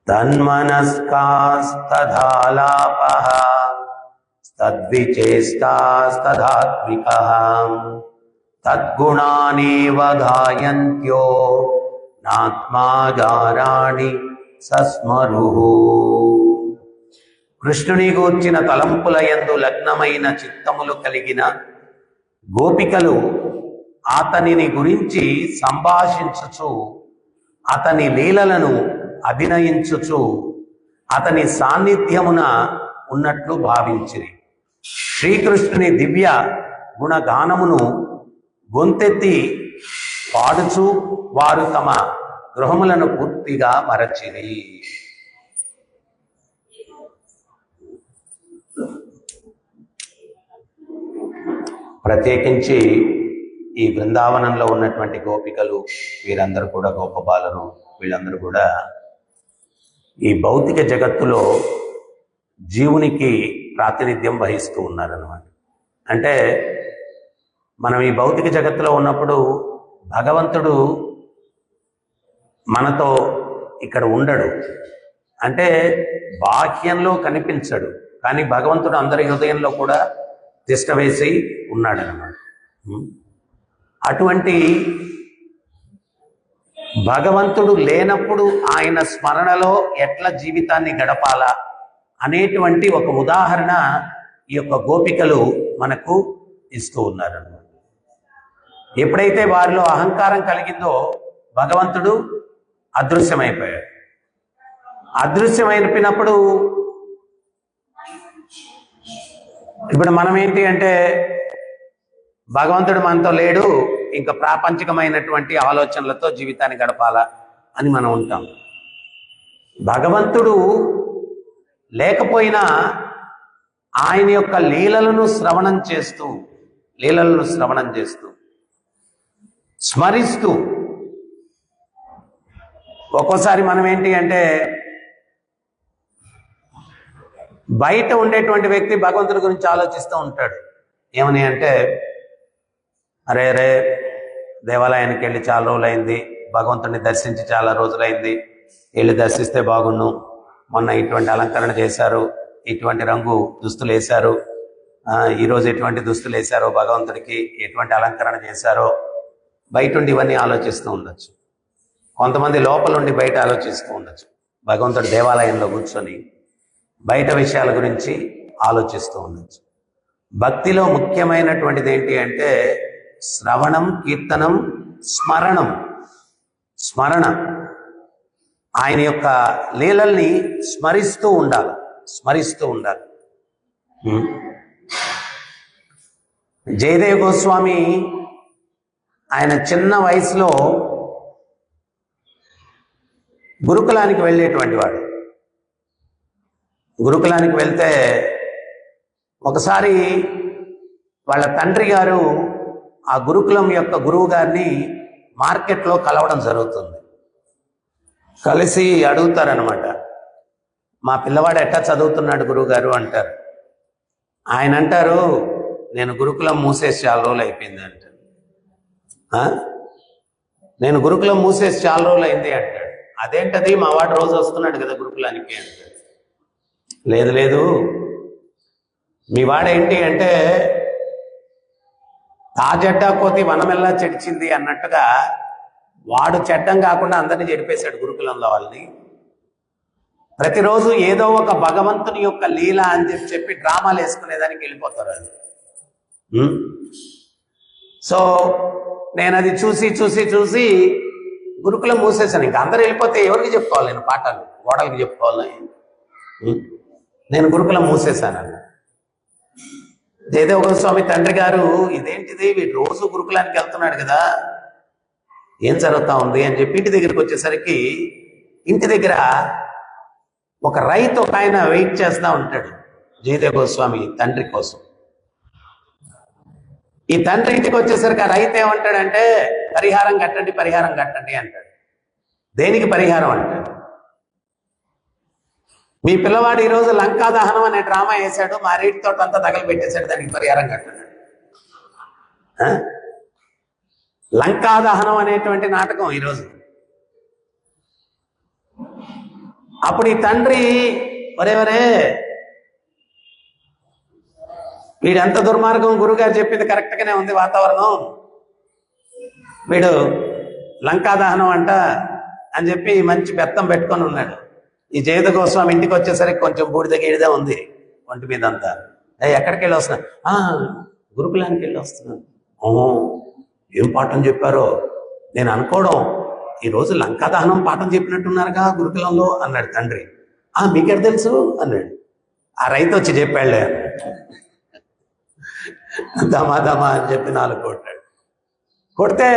తన్మనస్కాస్తథాలాపః తద్విచేష్టాస్తథాత్వికః తద్గుణానేవ గాయంత్యో నాత్మాగారాణి సస్మరుః. కృష్ణుని గూర్చిన తలంపుల యందు లగ్నమైన చిత్తములు కలిగిన గోపికలు అతనిని గురించి సంభాషించుచు అతని లీలలను అభినయించుచు అతని సాన్నిధ్యమున ఉన్నట్లు భావించిరి. శ్రీకృష్ణుని దివ్య గుణగానమును గొంతెత్తి పాడుచు వారు తమ గృహములను పూర్తిగా మరచిరి. ప్రత్యేకించి ఈ బృందావనంలో ఉన్నటువంటి గోపికలు వీరందరూ కూడా గోపబాలను, వీళ్ళందరూ కూడా ఈ భౌతిక జగత్తులో జీవునికి ప్రాతినిధ్యం వహిస్తూ ఉన్నారన్నమాట. అంటే మనం ఈ భౌతిక జగత్తులో ఉన్నప్పుడు భగవంతుడు మనతో ఇక్కడ ఉండడు. అంటే బాహ్యంలో కనిపించడు, కానీ భగవంతుడు అందరి హృదయంలో కూడా తిష్ట వేసి ఉన్నాడన్నమాట. అటువంటి భగవంతుడు లేనప్పుడు ఆయన స్మరణలో ఎట్లా జీవితాన్ని గడపాలా అనేటువంటి ఒక ఉదాహరణ ఈ యొక్క గోపికలు మనకు ఇస్తూ ఉన్నారన్నమాట. ఎప్పుడైతే వారిలో అహంకారం కలిగిందో భగవంతుడు అదృశ్యమైపోయాడు. అదృశ్యమైపోయినప్పుడు ఇప్పుడు మనం ఏంటి అంటే భగవంతుడు మనతో లేడు, ఇంకా ప్రాపంచికమైనటువంటి ఆలోచనలతో జీవితాన్ని గడపాలా అని మనం ఉంటాం. భగవంతుడు లేకపోయినా ఆయన యొక్క లీలలను శ్రవణం చేస్తూ స్మరిస్తూ ఒక్కోసారి మనం ఏంటి అంటే బయట ఉండేటువంటి వ్యక్తి భగవంతుడి గురించి ఆలోచిస్తూ ఉంటాడు. ఏమని అంటే, అరే దేవాలయానికి వెళ్ళి చాలా రోజులైంది, భగవంతుడిని దర్శించి చాలా రోజులైంది, వెళ్ళి దర్శిస్తే బాగున్ను, మొన్న ఇటువంటి అలంకరణ చేశారు, ఇటువంటి రంగు దుస్తులు వేశారు, ఈరోజు ఎటువంటి దుస్తులు వేశారో, భగవంతుడికి ఎటువంటి అలంకరణ చేశారో బయట ఉండి ఇవన్నీ ఆలోచిస్తూ ఉండొచ్చు. కొంతమంది లోపల ఉండి బయట ఆలోచిస్తూ ఉండొచ్చు. భగవంతుడు దేవాలయంలో కూర్చొని బయట విషయాల గురించి ఆలోచిస్తూ ఉండొచ్చు. భక్తిలో ముఖ్యమైనటువంటిది ఏంటి అంటే శ్రవణం, కీర్తనం, స్మరణ. ఆయన యొక్క లీలల్ని స్మరిస్తూ ఉండాలి. జయదేవ్ గోస్వామి ఆయన చిన్న వయసులో గురుకులానికి వెళ్ళేటువంటి వాడు. గురుకులానికి వెళ్తే ఒకసారి వాళ్ళ తండ్రి గారు ఆ గురుకులం యొక్క గురువు గారిని మార్కెట్లో కలవడం జరుగుతుంది. కలిసి అడుగుతారనమాట, మా పిల్లవాడు ఎట్టా చదువుతున్నాడు గురువు గారు అంటారు. ఆయన అంటారు, నేను గురుకులం మూసేసి చాలా రోజులు అయిపోయింది అంటాడు. నేను గురుకులం మూసేసి చాలా రోజులు అయింది అంటాడు. అదేంటది, మా వాడు రోజు వస్తున్నాడు కదా గురుకులానికి అంటాడు. లేదు, మీ వాడేంటి అంటే తాజెడ్డా కోతి వనమెల్లా చెడిచింది అన్నట్టుగా వాడు చెడ్డం కాకుండా అందరినీ చెడిపేశాడు గురుకులంలో వాళ్ళని. ప్రతిరోజు ఏదో ఒక భగవంతుని యొక్క లీల అని చెప్పి డ్రామాలు వేసుకునేదానికి వెళ్ళిపోతారు అది. సో నేను అది చూసి గురుకులం మూసేశాను. ఇంకా అందరూ వెళ్ళిపోతే ఎవరికి చెప్పుకోవాలి, నేను పాఠాలు గోడలకి చెప్పుకోవాలి. నేను గురుకులం మూసేశాను. జయదేవ్ గోస్వామి తండ్రి గారు, ఇదేంటిది, వీడు రోజు గురుకులానికి వెళ్తున్నాడు కదా, ఏం జరుగుతా ఉంది అని చెప్పి ఇంటి దగ్గరికి వచ్చేసరికి ఇంటి దగ్గర ఒక రైతు ఒక ఆయన వెయిట్ చేస్తూ ఉంటాడు జయదేవ్ గోస్వామి తండ్రి కోసం. ఈ తండ్రి ఇంటికి వచ్చేసరికి ఆ రైతు ఏమంటాడంటే, పరిహారం కట్టండి అంటాడు. దేనికి పరిహారం అంటాడు? మీ పిల్లవాడు ఈరోజు లంకా దహనం అనే డ్రామా వేశాడు, మా రేటు తోట అంతా తగలబెట్టేశాడు, దానికి పరిహారం కట్టండి. లంకా దహనం అనేటువంటి నాటకం ఈరోజు. అప్పుడు ఈ తండ్రి ఒరే వీడు ఎంత దుర్మార్గం, గురుగారు చెప్పింది కరెక్ట్గానే ఉంది వాతావరణం, వీడు లంకా దహనం అంట అని చెప్పి మంచి బెత్తం పెట్టుకొని ఉన్నాడు. ఈ జయద గోస్వామి ఇంటికి వచ్చేసరికి కొంచెం బూడిద గీడిదే ఉంది ఒంటి మీద అంతా. ఎక్కడికి వెళ్ళి వస్తున్నా? గురుకులానికి వెళ్ళి వస్తున్నాను. ఓహో, ఏం పాఠం చెప్పారో నేను అనుకోవడం, ఈరోజు లంకా దహనం పాఠం చెప్పినట్టున్నారుగా గురుకులంలో అన్నాడు తండ్రి. మీకెడ తెలుసు అన్నాడు. ఆ రైతు వచ్చి చెప్పాడులే దమా అని చెప్పి 4 కొట్టాడు. కొడితే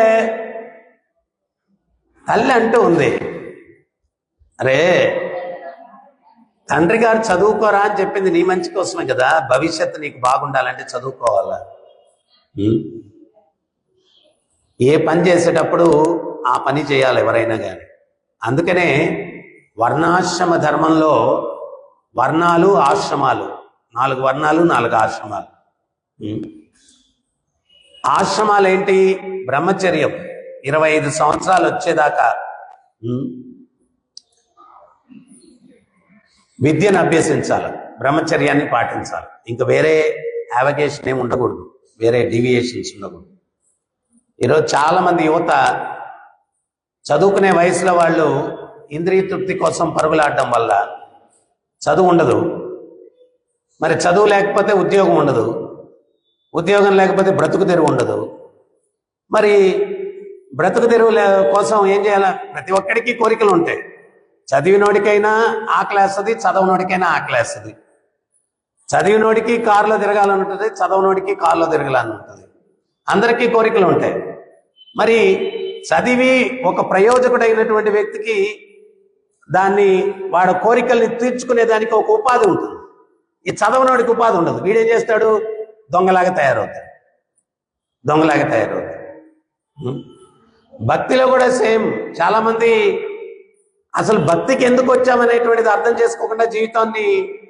తల్లి అంటూ ఉంది, అరే తండ్రి గారు చదువుకోరా అని చెప్పింది నీ మంచి కోసమే కదా, భవిష్యత్తు నీకు బాగుండాలంటే చదువుకోవాలా. ఏ పని చేసేటప్పుడు ఆ పని చేయాలి ఎవరైనా కానీ. అందుకనే వర్ణాశ్రమ ధర్మంలో వర్ణాలు ఆశ్రమాలు, 4 వర్ణాలు 4 ఆశ్రమాలు. ఆశ్రమాలు ఏంటి? బ్రహ్మచర్యం 25 సంవత్సరాలు వచ్చేదాకా విద్యను అభ్యసించాలి, బ్రహ్మచర్యాన్ని పాటించాలి. ఇంకా వేరే యావగేషన్ ఏమి ఉండకూడదు, వేరే డీవియేషన్స్ ఉండకూడదు. ఈరోజు చాలామంది యువత చదువుకునే వయసులో వాళ్ళు ఇంద్రియ తృప్తి కోసం పరుగులాడడం వల్ల చదువు ఉండదు. మరి చదువు లేకపోతే ఉద్యోగం ఉండదు, ఉద్యోగం లేకపోతే బ్రతుకు తెరువు ఉండదు. మరి బ్రతుకు తెరువు కోసం ఏం చేయాలి? ప్రతి ఒక్కడికి కోరికలు ఉంటాయి. చదివినోడికైనా ఆకలేస్తుంది, చదవనోడికైనా ఆకలేస్తుంది. చదివినోడికి కారులో తిరగాలని ఉంటుంది, చదవనోడికి కారులో తిరగాలని ఉంటుంది. అందరికీ కోరికలు ఉంటాయి. మరి చదివి ఒక ప్రయోజకుడైనటువంటి వ్యక్తికి దాన్ని వాడు కోరికల్ని తీర్చుకునే దానికి ఒక ఉపాధి ఉంటుంది. ఈ చదవనోడికి ఉపాధి ఉండదు. వీడేం చేస్తాడు? దొంగలాగా తయారవుతాడు. భక్తిలో కూడా సేమ్. చాలామంది అసలు భక్తికి ఎందుకు వచ్చామనేటువంటిది అర్థం చేసుకోకుండా జీవితాన్ని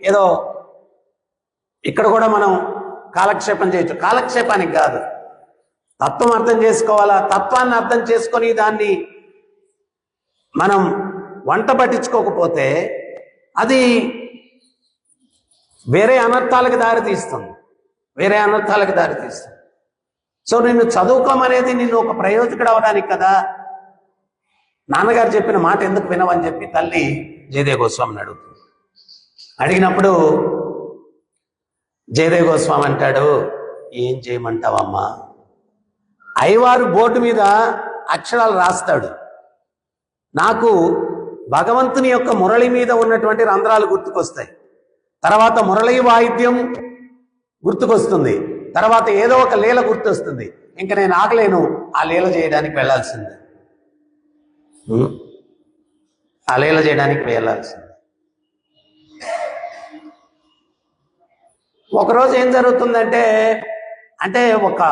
ఏదో ఇక్కడ కూడా మనం కాలక్షేపం చేయొచ్చు. కాలక్షేపానికి కాదు, తత్వం అర్థం చేసుకోవాలా. తత్వాన్ని అర్థం చేసుకొని దాన్ని మనం వంట పట్టించుకోకపోతే అది వేరే అనర్థాలకు దారితీస్తుంది. సో నిన్ను చదువుకోమనేది నిన్ను ఒక ప్రయోజకుడు అవడానికి కదా. నాన్నగారు చెప్పిన మాట ఎందుకు వినవని చెప్పి తల్లి జయదేవ గోస్వామిని అడుగుతుంది. అడిగినప్పుడు జయదేవ గోస్వామి అంటాడు, ఏం చేయమంటావమ్మా? అయ్యవారు బోర్డు మీద అక్షరాలు రాస్తాడు. నాకు భగవంతుని యొక్క మురళి మీద ఉన్నటువంటి రంధ్రాలు గుర్తుకొస్తాయి. తర్వాత మురళి వాయిద్యం గుర్తుకొస్తుంది. తర్వాత ఏదో ఒక లీల గుర్తొస్తుంది. ఇంకా నేను ఆగలేను, ఆ లీల చేయడానికి వెళ్ళాల్సిందే. ఒకరోజు ఏం జరుగుతుందంటే, ఒక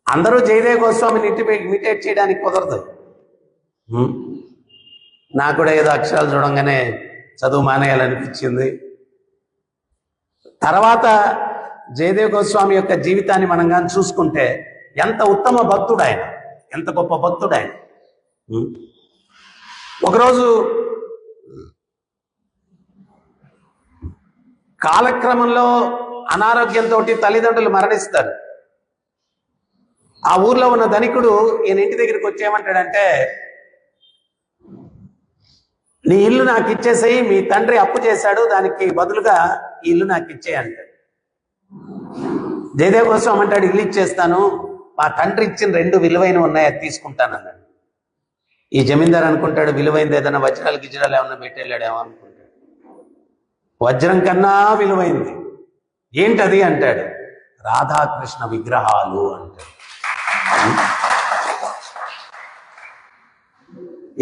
అందరూ జయదేవ గోస్వామిని ఇమిటేట్ చేయడానికి కుదరదు. నాకు కూడా ఏదో అక్షరాలు చూడంగానే చదువు మానేయాలనిపించింది. తర్వాత జయదేవ గోస్వామి యొక్క జీవితాన్ని మనం కానీ చూసుకుంటే ఎంత ఉత్తమ భక్తుడు ఆయన, ఎంత గొప్ప భక్తుడు ఆయన. ఒకరోజు కాలక్రమంలో అనారోగ్యంతో తల్లిదండ్రులు మరణిస్తారు. ఆ ఊర్లో ఉన్న ధనికుడు ఈయన ఇంటి దగ్గరికి వచ్చేయమంటాడంటే, నీ ఇల్లు నాకు ఇచ్చేసేయి, మీ తండ్రి అప్పు చేశాడు, దానికి బదులుగా ఈ ఇల్లు నాకు ఇచ్చేయి అంటాడు. జయదేవ గోస్వామి అంటాడు, ఇల్లు ఇచ్చేస్తాను, మా తండ్రి ఇచ్చిన 2 విలువైనవి ఉన్నాయి, అది తీసుకుంటాను అన్నాడు. ఈ జమీందారు అనుకుంటాడు, విలువైంది ఏదైనా వజ్రాలు గిజ్రాలు ఏమన్నా పెట్టేళ్ళాడేమో అనుకుంటాడు. వజ్రం కన్నా విలువైంది ఏంటది అంటాడు. రాధాకృష్ణ విగ్రహాలు అంటాడు.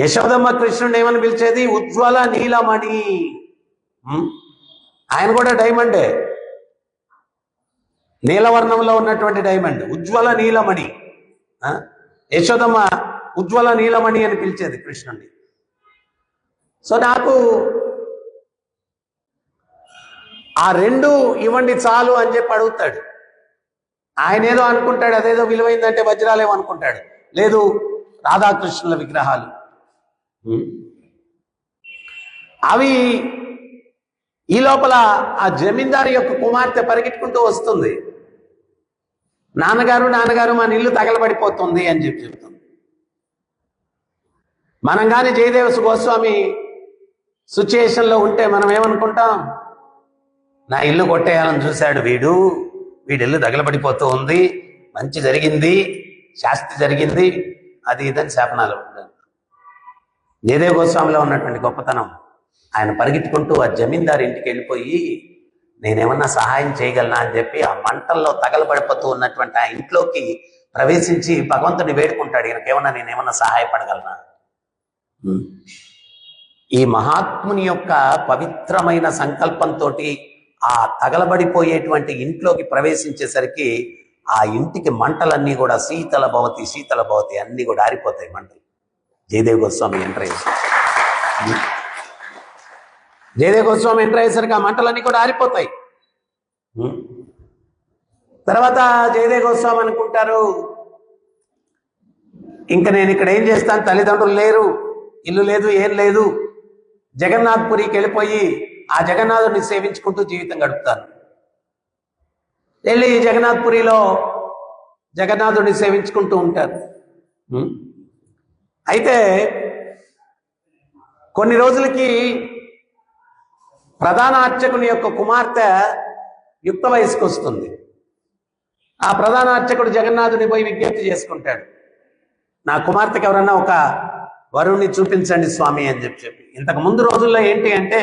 యశోదమ్మ కృష్ణుడు ఏమని పిలిచేది? ఉజ్వల నీలమణి. ఆయన కూడా డైమండే, నీలవర్ణంలో ఉన్నటువంటి డైమండ్, ఉజ్వల నీలమణి. యశోదమ్మ ఉజ్వల నీలమణి అని పిలిచేది కృష్ణుడిని. సో నాకు ఆ 2 ఇవ్వండి చాలు అని చెప్పి అడుగుతాడు. ఆయన ఏదో అనుకుంటాడు, అదేదో విలువైందంటే వజ్రాలేమో అనుకుంటాడు. లేదు, రాధాకృష్ణుల విగ్రహాలు. అవి ఈ లోపల ఆ జమీందారు యొక్క కుమార్తె పరిగెట్టుకుంటూ వస్తుంది. నాన్నగారు నాన్నగారు మన ఇల్లు తగలబడిపోతుంది అని చెప్తుంది. మనం కానీ జయదేవ గోస్వామి సిచ్యుయేషన్లో ఉంటే మనం ఏమనుకుంటాం? నా ఇల్లు కొట్టేయాలని చూశాడు వీడి ఇల్లు తగలబడిపోతూ ఉంది, మంచి జరిగింది, శాస్తి జరిగింది, అది ఇదని శాపనాలు. జయదేవ గోస్వామిలో ఉన్నటువంటి గొప్పతనం, ఆయన పరిగెత్తుకుంటూ ఆ జమీందారు ఇంటికి వెళ్ళిపోయి నేనేమన్నా సహాయం చేయగలనా అని చెప్పి ఆ మంటల్లో తగలబడిపోతూ ఉన్నటువంటి ఆ ఇంట్లోకి ప్రవేశించి భగవంతుని వేడుకుంటాడు, ఈయనకేమన్నా నేనేమన్నా సహాయపడగలనా. ఈ మహాత్ముని యొక్క పవిత్రమైన సంకల్పంతో ఆ తగలబడిపోయేటువంటి ఇంట్లోకి ప్రవేశించేసరికి ఆ ఇంటికి మంటలన్నీ కూడా శీతల భవతి అన్నీ కూడా ఆరిపోతాయి మంటలు. జయదేవ గోస్వామి ఎంటర్ అయ్యేసరికి ఆ మంటలన్నీ కూడా ఆరిపోతాయి. తర్వాత జయదేవ గోస్వామి అనుకుంటారు, ఇంకా నేను ఇక్కడ ఏం చేస్తాను, తల్లిదండ్రులు లేరు, ఇల్లు లేదు, ఏం లేదు, జగన్నాథ్పురికి వెళ్ళిపోయి ఆ జగన్నాథుడిని సేవించుకుంటూ జీవితం గడుపుతాను. వెళ్ళి జగన్నాథ్పురిలో జగన్నాథుడిని సేవించుకుంటూ ఉంటారు. అయితే కొన్ని రోజులకి ప్రధాన అర్చకుని యొక్క కుమార్తె యుక్త వయసుకు వస్తుంది. ఆ ప్రధాన అర్చకుడు జగన్నాథుని పోయి విజ్ఞప్తి చేసుకుంటాడు, నా కుమార్తెకి ఎవరన్నా ఒక వరుణ్ణి చూపించండి స్వామి అని చెప్పి. ఇంతకు ముందు రోజుల్లో ఏంటి అంటే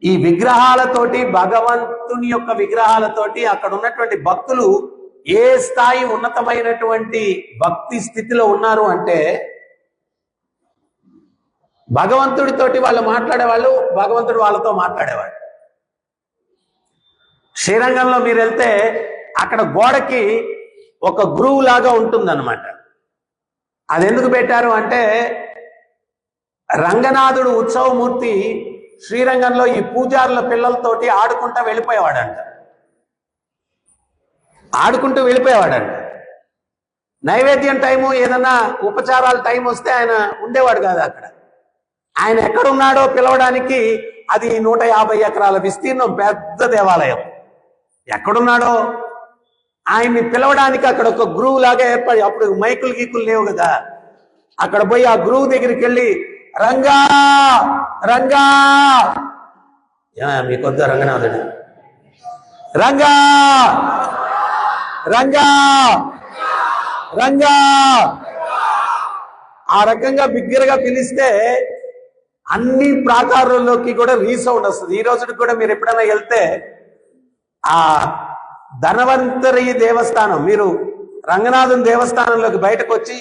ఈ విగ్రహాలతోటి, భగవంతుని యొక్క విగ్రహాలతోటి అక్కడ ఉన్నటువంటి భక్తులు ఏ స్థాయి ఉన్నతమైనటువంటి భక్తి స్థితిలో ఉన్నారు అంటే భగవంతుడితోటి వాళ్ళు మాట్లాడేవాళ్ళు, భగవంతుడు వాళ్ళతో మాట్లాడేవాడు. శ్రీరంగంలో మీరు వెళ్తే అక్కడ గోడకి ఒక గురువు లాగా ఉంటుందన్నమాట. అది ఎందుకు పెట్టారు అంటే రంగనాథుడు ఉత్సవమూర్తి శ్రీరంగంలో ఈ పూజారుల పిల్లలతోటి ఆడుకుంటూ వెళ్ళిపోయేవాడంట. నైవేద్యం టైము, ఏదన్నా ఉపచారాల టైం వస్తే ఆయన ఉండేవాడు కాదు అక్కడ. ఆయన ఎక్కడున్నాడో పిలవడానికి అది 150 ఎకరాల విస్తీర్ణం, పెద్ద దేవాలయం. ఎక్కడున్నాడో ఆయన్ని పిలవడానికి అక్కడ ఒక గురువు లాగా ఏర్పడి, అప్పుడు మైకులు గీకులు లేవు కదా, అక్కడ పోయి ఆ గురువు దగ్గరికి వెళ్ళి రంగా రంగా, మీకొద్దు రంగనాథుడు, రంగా రంగా రంగా, ఆ రకంగా బిగ్గరగా పిలిస్తే అన్ని ప్రాకారంలోకి కూడా రీసౌండ్ వస్తుంది. ఈ రోజుకి కూడా మీరు ఎప్పుడైనా వెళ్తే ఆ ధనవంతరి దేవస్థానం, మీరు రంగనాథుని దేవస్థానంలోకి బయటకు వచ్చి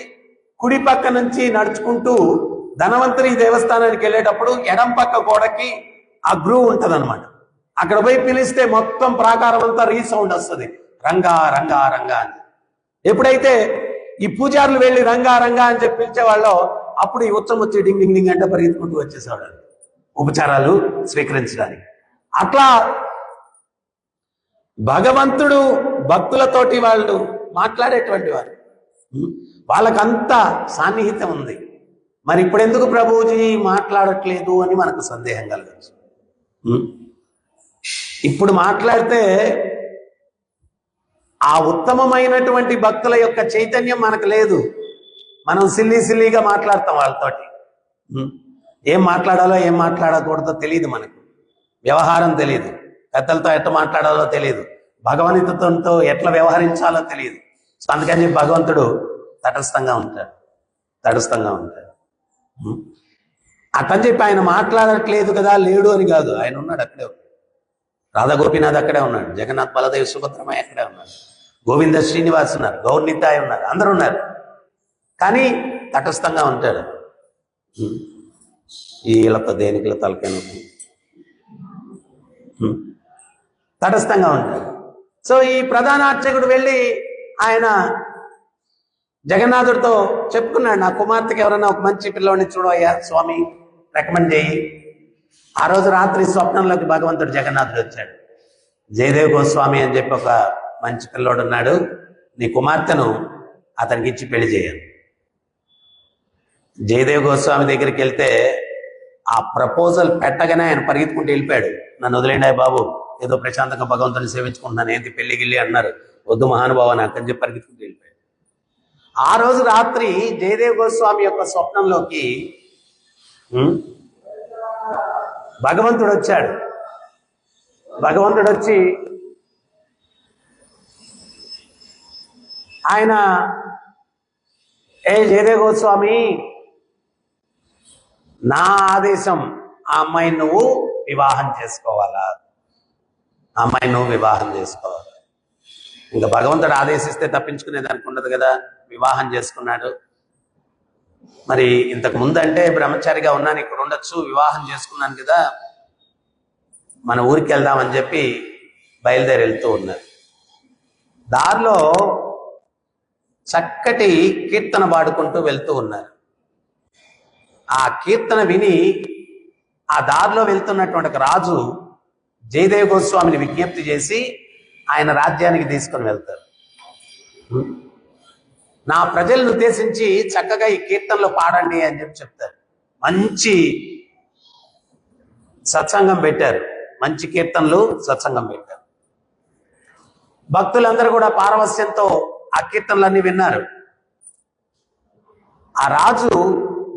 కుడి పక్క నుంచి నడుచుకుంటూ ధనవంతరి దేవస్థానానికి వెళ్ళేటప్పుడు ఎడం పక్క గోడకి ఆ గ్రూవ్ ఉంటుంది అనమాట. అక్కడ పోయి పిలిస్తే మొత్తం ప్రాకారం అంతా రీసౌండ్ వస్తుంది, రంగా రంగా రంగా అని. ఎప్పుడైతే ఈ పూజారులు వెళ్ళి రంగా రంగా అని చెప్పి పిలిచేవాళ్ళో అప్పుడు ఈ ఉత్సవం వచ్చి డింగ్ డింగ్ డింగ్ అంటే పరిగెత్తుకుంటూ వచ్చేసేవాడు ఉపచారాలు స్వీకరించడానికి. అట్లా భగవంతుడు భక్తులతోటి వాళ్ళు మాట్లాడేటువంటి వారు, వాళ్ళకంత సాన్నిహిత్యం ఉంది. మరి ఇప్పుడు ఎందుకు ప్రభుజీ మాట్లాడట్లేదు అని మనకు సందేహం కలగచ్చు. ఇప్పుడు మాట్లాడితే ఆ ఉత్తమమైనటువంటి భక్తుల యొక్క చైతన్యం మనకు లేదు. మనం సిల్లీగా మాట్లాడతాం వాళ్ళతోటి. ఏం మాట్లాడాలో ఏం మాట్లాడకూడదో తెలియదు, మనకు వ్యవహారం తెలియదు, పెద్దలతో ఎట్లా మాట్లాడాలో తెలియదు, భగవంతుడితో ఎట్లా వ్యవహరించాలో తెలియదు. సో అందుకని భగవంతుడు తటస్థంగా ఉంటాడు. అట్లని చెప్పి ఆయన మాట్లాడట్లేదు కదా, లేడు అని కాదు, ఆయన ఉన్నాడు, అక్కడే ఉన్నాడు. రాధా గోపీనాథ్ అక్కడే ఉన్నాడు, జగన్నాథ్ బలదేవ్ సుభద్రమయ్య అక్కడే ఉన్నారు, గోవింద శ్రీనివాస్ ఉన్నారు, గౌర్నితాయ్ ఉన్నారు, అందరూ ఉన్నారు. కానీ తటస్థంగా ఉంటాడు. ఈలతో దేనికి తలకైనా తటస్థంగా ఉంటాడు. సో ఈ ప్రధాన అర్చకుడు వెళ్ళి ఆయన జగన్నాథుడితో చెప్పుకున్నాడు, నా కుమార్తెకి ఎవరైనా ఒక మంచి పిల్లవాడిని చూడవయ్యా స్వామి, రికమెండ్ చేయి. ఆ రోజు రాత్రి స్వప్నంలోకి భగవంతుడు జగన్నాథుడు వచ్చాడు. జయదేవ్ గోస్వామి అని చెప్పి ఒక మంచి పిల్లోడు ఉన్నాడు, నీ కుమార్తెను అతనికి ఇచ్చి పెళ్లి చేయాలి. జయదేవ్ గోస్వామి దగ్గరికి వెళ్తే ఆ ప్రపోజల్ పెట్టగానే ఆయన పరిగెత్తుకుంటూ వెళ్ళిపోయాడు. నన్ను వదిలేండి బాబు, ఏదో ప్రశాంతంగా భగవంతుని సేవించుకుంటున్నాను, ఏంటి పెళ్లి గిల్లి అన్నారు, వద్దు మహానుభావ నాకు అని చెప్పి పరిగెత్తుకుంటూ వెళ్ళిపోయాడు. ఆ రోజు రాత్రి జయదేవ్ గోస్వామి యొక్క స్వప్నంలోకి భగవంతుడు వచ్చాడు. భగవంతుడు వచ్చి ఆయన, ఏ జయదేవ్ గోస్వామి, నా ఆదేశం, ఆ అమ్మాయిని నువ్వు వివాహం చేసుకోవాలా, ఆ అమ్మాయిని నువ్వు వివాహం చేసుకోవాలి. ఇంకా భగవంతుడు ఆదేశిస్తే తప్పించుకునేదానికి ఉండదు కదా. వివాహం చేసుకున్నాడు. మరి ఇంతకు ముందు అంటే బ్రహ్మచారిగా ఉన్నాను, ఇక్కడ ఉండొచ్చు, వివాహం చేసుకున్నాను కదా, మన ఊరికి వెళ్దామని చెప్పి బయలుదేరి వెళ్తూ ఉన్నారు. దారిలో చక్కటి కీర్తన పాడుకుంటూ వెళ్తూ ఉన్నారు. ఆ కీర్తన విని ఆ దారిలో వెళ్తున్నటువంటి ఒక రాజు జయదేవ్ గోస్వామిని విజ్ఞప్తి చేసి ఆయన రాజ్యానికి తీసుకొని వెళ్తారు. నా ప్రజలను ఉద్దేశించి చక్కగా ఈ కీర్తనలు పాడండి అని చెప్పి చెప్తారు. మంచి సత్సంగం పెట్టారు, మంచి కీర్తనలు సత్సంగం పెట్టారు. భక్తులందరూ కూడా పారవస్యంతో ఆ కీర్తనలన్నీ విన్నారు. ఆ రాజు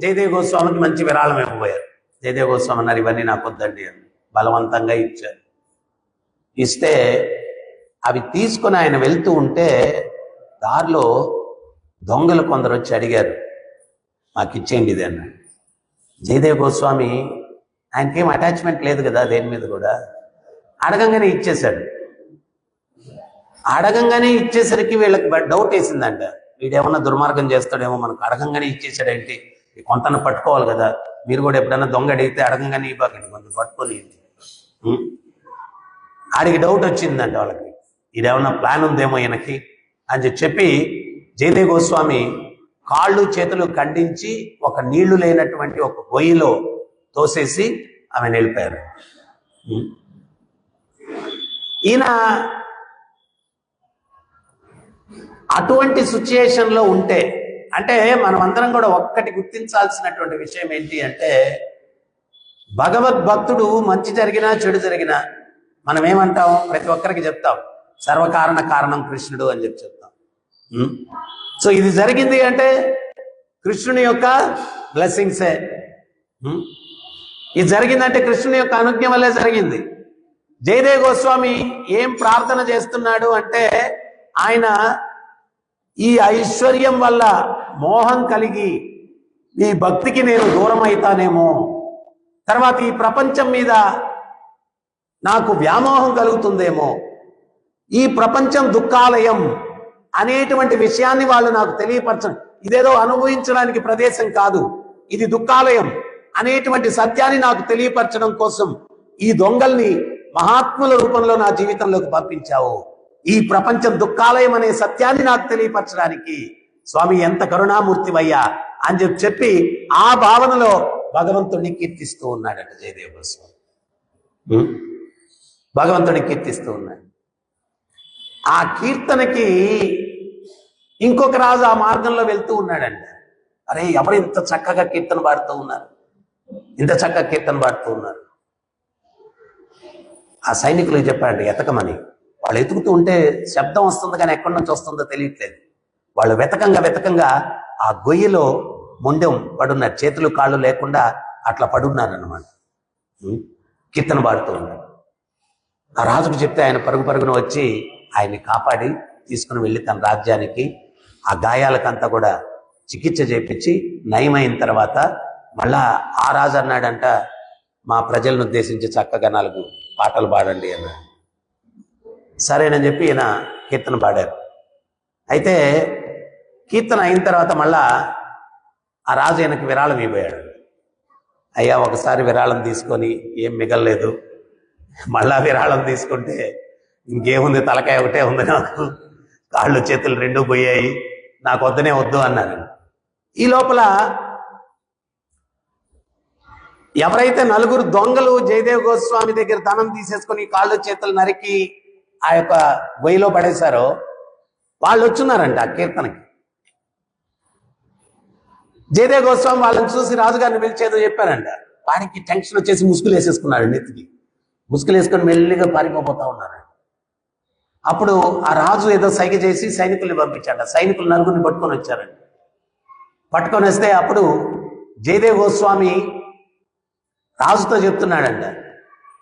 జయదేవ్ గోస్వామికి మంచి విరాళం ఇవ్వబోయారు. జయదేవ్ గోస్వామి అన్నారు, ఇవన్నీ నాకు వద్దండి అని బలవంతంగా ఇచ్చారు. ఇస్తే అవి తీసుకొని ఆయన వెళ్తూ ఉంటే దారిలో దొంగలు కొందరు వచ్చి అడిగారు, మాకు ఇచ్చేయండి ఇది అన్నాడు. జయదేవ్ గోస్వామి ఆయనకేం అటాచ్మెంట్ లేదు కదా దేని మీద కూడా, అడగంగానే ఇచ్చేశాడు. అడగంగానే ఇచ్చేసరికి వీళ్ళకి డౌట్ వేసిందంట, వీడేమన్నా దుర్మార్గం చేస్తాడేమో, మనకు అడగంగానే ఇచ్చేసాడేంటి, కొంతను పట్టుకోవాలి కదా, మీరు కూడా ఎప్పుడైనా దొంగ అడిగితే అడగంగానే ఇవ్వకండి, కొంచెం పట్టుకొని. ఆడికి డౌట్ వచ్చిందంట వాళ్ళకి, ఇదేమన్నా ప్లాన్ ఉందేమో ఈయనకి అని చెప్పి జయదేవ్ గోస్వామి కాళ్ళు చేతులు ఖండించి ఒక నీళ్లు లేనటువంటి ఒక గొయ్యిలో తోసేసి ఆమె వెళ్ళిపోయారు. ఈయన అటువంటి సిచ్యుయేషన్లో ఉంటే, అంటే మనం అందరం కూడా ఒక్కటి గుర్తించాల్సినటువంటి విషయం ఏంటి అంటే, భగవద్భక్తుడు మంచి జరిగినా చెడు జరిగినా మనం ఏమంటాం, ప్రతి ఒక్కరికి చెప్తాం, సర్వకారణ కారణం కృష్ణుడు అని చెప్పి చెప్తాం. సో ఇది జరిగింది అంటే కృష్ణుని యొక్క బ్లెస్సింగ్సే. ఇది జరిగిందంటే కృష్ణుని యొక్క అనుజ్ఞ వల్లే జరిగింది. జయదేవ్ గోస్వామి ఏం ప్రార్థన చేస్తున్నాడు అంటే, ఆయన ఈ ఐశ్వర్యం వల్ల మోహం కలిగి ఈ భక్తికి నేను దూరం అవుతానేమో, తర్వాత ఈ ప్రపంచం మీద నాకు వ్యామోహం కలుగుతుందేమో, ఈ ప్రపంచం దుఃఖాలయం అనేటువంటి విషయాన్ని వాళ్ళు నాకు తెలియపరచండి, ఇదేదో అనుభవించడానికి ప్రదేశం కాదు, ఇది దుఃఖాలయం అనేటువంటి సత్యాన్ని నాకు తెలియపరచడం కోసం ఈ దొంగల్ని మహాత్ముల రూపంలో నా జీవితంలోకి పంపించావు. ఈ ప్రపంచం దుఃఖాలయం అనే సత్యాన్ని నాకు తెలియపరచడానికి స్వామి ఎంత కరుణామూర్తివయ్యా అని చెప్పి ఆ భావనలో భగవంతుడిని కీర్తిస్తూ ఉన్నాడట జయదేవ్ గోస్వామి. భగవంతుడిని కీర్తిస్తూ ఉన్నాడు. ఆ కీర్తనకి ఇంకొక రాజు ఆ మార్గంలో వెళ్తూ ఉన్నాడంట. అరే, ఎవరు ఇంత చక్కగా కీర్తన పాడుతూ ఉన్నారు, ఇంత చక్కగా కీర్తన పాడుతూ ఉన్నారు. ఆ సైనికులకు చెప్పాడు ఎతకమని. వాళ్ళు ఎతుకుతూ ఉంటే శబ్దం వస్తుంది కానీ ఎక్కడి నుంచి వస్తుందో తెలియట్లేదు. వాళ్ళు వెతకంగా ఆ గొయ్యిలో మొండెం పడున్నారు, చేతులు కాళ్ళు లేకుండా అట్లా పడున్నారు అన్నమాట. కీర్తన పాడుతూ ఉన్నారు. ఆ రాజుకు చెప్తే ఆయన పరుగున వచ్చి ఆయన్ని కాపాడి తీసుకుని వెళ్ళి తన రాజ్యానికి ఆ గాయాలకంతా కూడా చికిత్స చేపించి నయమైన తర్వాత మళ్ళా ఆ రాజు అన్నాడంట, మా ప్రజలను ఉద్దేశించి చక్కగా 4 పాటలు పాడండి అన్నాడు. సరేనని చెప్పి ఈయన కీర్తన పాడారు. అయితే కీర్తన అయిన తర్వాత మళ్ళా ఆ రాజు ఈయనకి విరాళం ఇవ్వబోయాడు. అయ్యా, ఒకసారి విరాళం తీసుకొని ఏం మిగలలేదు, మళ్ళా విరాళం తీసుకుంటే ఇంకేముంది, తలకాయ ఒకటే ఉంది నాకు, కాళ్ళు చేతులు 2 పోయాయి, నాకు వద్దనే వద్దు అన్నాను. ఈ లోపల ఎవరైతే 4 దొంగలు జయదేవ్ గోస్వామి దగ్గర ధనం తీసేసుకొని కాళ్ళు చేతులు నరికి ఆ యొక్క గొయ్యిలో పడేశారో వాళ్ళు వచ్చున్నారంట ఆ కీర్తనకి. జయదేవ్ గోస్వామి వాళ్ళని చూసి రాజుగారిని పిలిచేదో చెప్పారంట. వాడికి టెన్షన్ వచ్చేసి ముసుగులు వేసేసుకున్నాడు నెత్తికి. ముసుగులు వేసుకొని మెల్లిగా పారిపోతా ఉన్నారు. అప్పుడు ఆ రాజు ఏదో సైగ చేసి సైనికుల్ని పంపించాడు. సైనికులు నలుగురిని పట్టుకొని వచ్చారండి. పట్టుకొని వస్తే అప్పుడు జయదేవ్ గోస్వామి రాజుతో చెప్తున్నాడంట,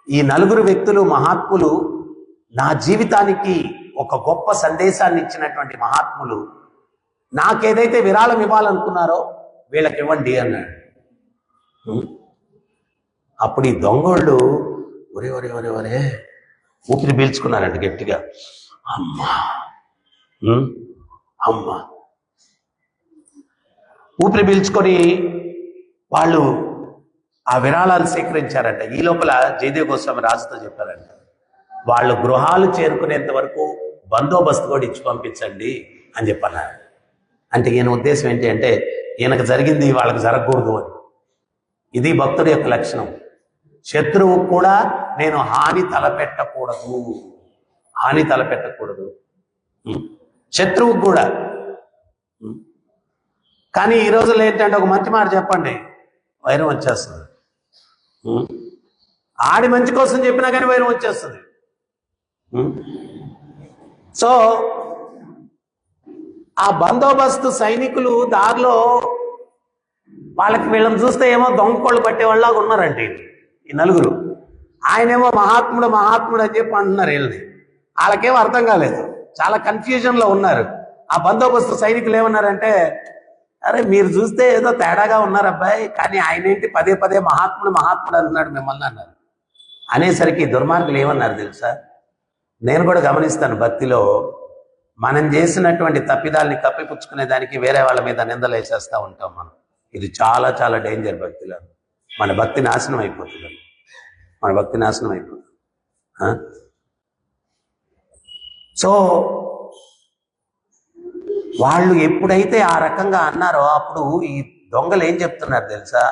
ఈ నలుగురు వ్యక్తులు మహాత్ములు నా జీవితానికి ఒక గొప్ప సందేశాన్ని ఇచ్చినటువంటి మహాత్ములు, నాకేదైతే విరాళం ఇవ్వాలనుకున్నారో వీళ్ళకి ఇవ్వండి అన్నాడు. అప్పుడు ఈ దొంగోళ్ళు ఒరే ఒరే ఒరే ఒరే ఊపిరి పీల్చుకున్నారంట గట్టిగా. అమ్మా అమ్మా ఊపిరి పీల్చుకొని వాళ్ళు ఆ విరాళాలు సేకరించారంట. ఈ లోపల జయదేవ్ గోస్వామి రాజుతో చెప్పారంట, వాళ్ళు గృహాలు చేరుకునేంత వరకు బందోబస్తు కూడా ఇచ్చి పంపించండి అని చెప్పన్నారు. అంటే ఈయన ఉద్దేశం ఏంటి అంటే, ఈయనకు జరిగింది వాళ్ళకి జరగకూడదు అని. ఇది భక్తుడి యొక్క లక్షణం. శత్రువు కూడా నేను హాని తలపెట్టకూడదు, హాని తలపెట్టకూడదు శత్రువుకు కూడా. కానీ ఈ రోజుల్లో ఏంటంటే, ఒక మంచి మాట చెప్పండి వైరం వచ్చేస్తుంది. ఆడి మంచి కోసం చెప్పినా కానీ వైరం వచ్చేస్తుంది. సో ఆ బందోబస్తు సైనికులు దారిలో వాళ్ళకి వీళ్ళని చూస్తే ఏమో దొంగకోళ్ళు పట్టేవాళ్ళగా ఉన్నారంటే ఈ నలుగురు. ఆయనేమో మహాత్ముడు మహాత్ముడు అని చెప్పి అంటున్నారు వీళ్ళని. వాళ్ళకేమో అర్థం కాలేదు, చాలా కన్ఫ్యూజన్లో ఉన్నారు. ఆ బందోబస్తు సైనికులు ఏమన్నారంటే, అరే మీరు చూస్తే ఏదో తేడాగా ఉన్నారు అబ్బాయి, కానీ ఆయన ఏంటి పదే పదే మహాత్ముడు మహాత్ముడు అంటున్నాడు మిమ్మల్ని అన్నారు. అనేసరికి దుర్మార్గులు ఏమన్నారు తెలుసా, నేను కూడా గమనిస్తాను భక్తిలో మనం చేసినటువంటి తప్పిదాల్ని కప్పిపుచ్చుకునే దానికి వేరే వాళ్ళ మీద నిందలు వేసేస్తూ ఉంటాం మనం. ఇది చాలా చాలా డేంజర్ భక్తిలో. మన భక్తి నాశనం అయిపోతుంది, మన భక్తి నాశనం అయిపోతుంది. సో వాళ్ళు ఎప్పుడైతే ఆ రకంగా అన్నారో అప్పుడు ఈ దొంగలు ఏం చెప్తున్నారు తెలుసా,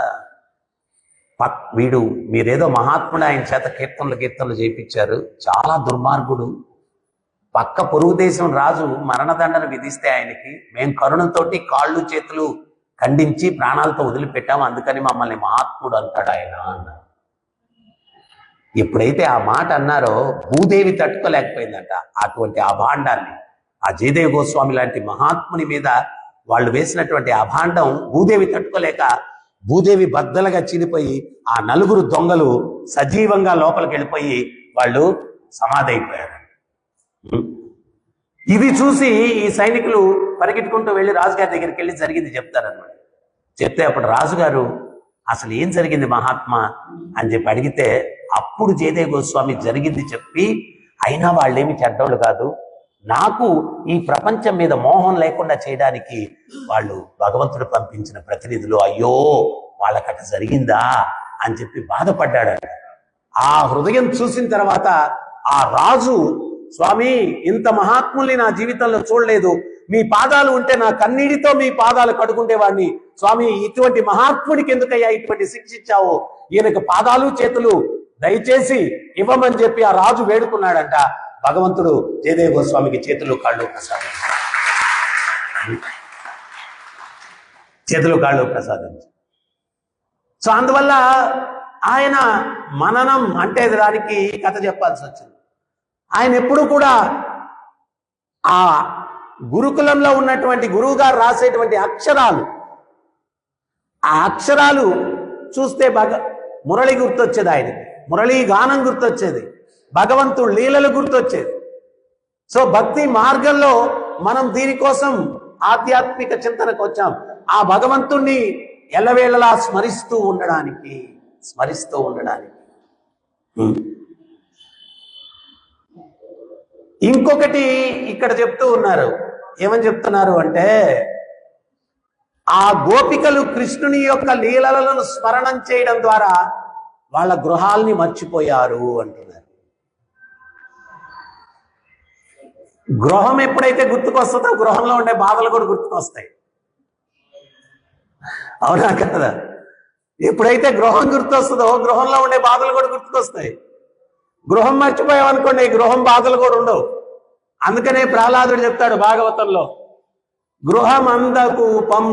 వీడు మీరేదో మహాత్ముడు, ఆయన చేత కీర్తనలు చేయించారు, చాలా దుర్మార్గుడు. పక్క పొరుగు దేశం రాజు మరణదండన విధిస్తే ఆయనకి మేము కరుణతోటి కాళ్ళు చేతులు ఖండించి ప్రాణాలతో వదిలిపెట్టాము, అందుకని మమ్మల్ని మహాత్ముడు అంటాడు ఆయన అన్నారు. ఎప్పుడైతే ఆ మాట అన్నారో భూదేవి తట్టుకోలేకపోయిందంట అటువంటి అభాండాన్ని. ఆ జయదేవ్ గోస్వామి లాంటి మహాత్ముని మీద వాళ్ళు వేసినటువంటి అభాండం భూదేవి తట్టుకోలేక భూదేవి బద్దలుగా చీలిపోయి ఆ నలుగురు దొంగలు సజీవంగా లోపలికి వెళ్ళిపోయి వాళ్ళు సమాధి అయిపోయారు. ఇది చూసి ఈ సైనికులు పరిగెట్టుకుంటూ వెళ్ళి రాజుగారి దగ్గరికి వెళ్ళి జరిగింది చెప్తారన్నమాట. చెప్తే అప్పుడు రాజుగారు అసలు ఏం జరిగింది మహాత్మా అని చెప్పి అడిగితే అప్పుడు జయదేవ్ గోస్వామి జరిగింది చెప్పి, అయినా వాళ్ళేమి చెడ్డోళ్ళు కాదు, నాకు ఈ ప్రపంచం మీద మోహం లేకుండా చేయడానికి వాళ్ళు భగవంతుడు పంపించిన ప్రతినిధులు, అయ్యో వాళ్ళకట జరిగిందా అని చెప్పి బాధపడ్డాడు. ఆ హృదయం చూసిన తర్వాత ఆ రాజు, స్వామి ఇంత మహాత్ముల్ని నా జీవితంలో చూడలేదు, మీ పాదాలు ఉంటే నా కన్నీటితో మీ పాదాలు కడుకుంటేవాడిని, స్వామి ఇటువంటి మహాత్ముడికి ఎందుకయ్యా ఇటువంటి శిక్ష ఇచ్చావు, ఈయనకు పాదాలు చేతులు దయచేసి ఇవ్వమని చెప్పి ఆ రాజు వేడుకున్నాడంట. భగవంతుడు జయదేవ్ గోస్వామికి చేతులు కాళ్ళు ప్రసాదించి. సో అందువల్ల ఆయన మననం అంటే దానికి కథ చెప్పాల్సి వచ్చింది. ఆయన ఎప్పుడు కూడా ఆ గురుకులంలో ఉన్నటువంటి గురువు గారు రాసేటువంటి అక్షరాలు, ఆ అక్షరాలు చూస్తే మురళి గుర్తొచ్చేది, ఆయనకి మురళీ గానం గుర్తొచ్చేది, భగవంతుడు లీలలు గుర్తొచ్చేది. సో భక్తి మార్గంలో మనం దీనికోసం ఆధ్యాత్మిక చింతనకు వచ్చాం, ఆ భగవంతుణ్ణి ఎల్లవేళలా స్మరిస్తూ ఉండడానికి. ఇంకొకటి ఇక్కడ చెప్తూ ఉన్నారు, ఏమని చెప్తున్నారు అంటే, ఆ గోపికలు కృష్ణుని యొక్క లీలలను స్మరణం చేయడం ద్వారా వాళ్ళ గృహాల్ని మర్చిపోయారు అంటున్నారు. గృహం ఎప్పుడైతే గుర్తుకొస్తుందో గృహంలో ఉండే బాధలు కూడా గుర్తుకొస్తాయి, అవునా కదా? ఎప్పుడైతే గృహం గుర్తొస్తుందో గృహంలో ఉండే బాధలు కూడా గుర్తుకొస్తాయి. గృహం మర్చిపోయామనుకోండి, గృహం బాధలు కూడా ఉండవు. అందుకనే ప్రహ్లాదుడు చెప్తాడు భాగవతంలో, గృహమందకూపం,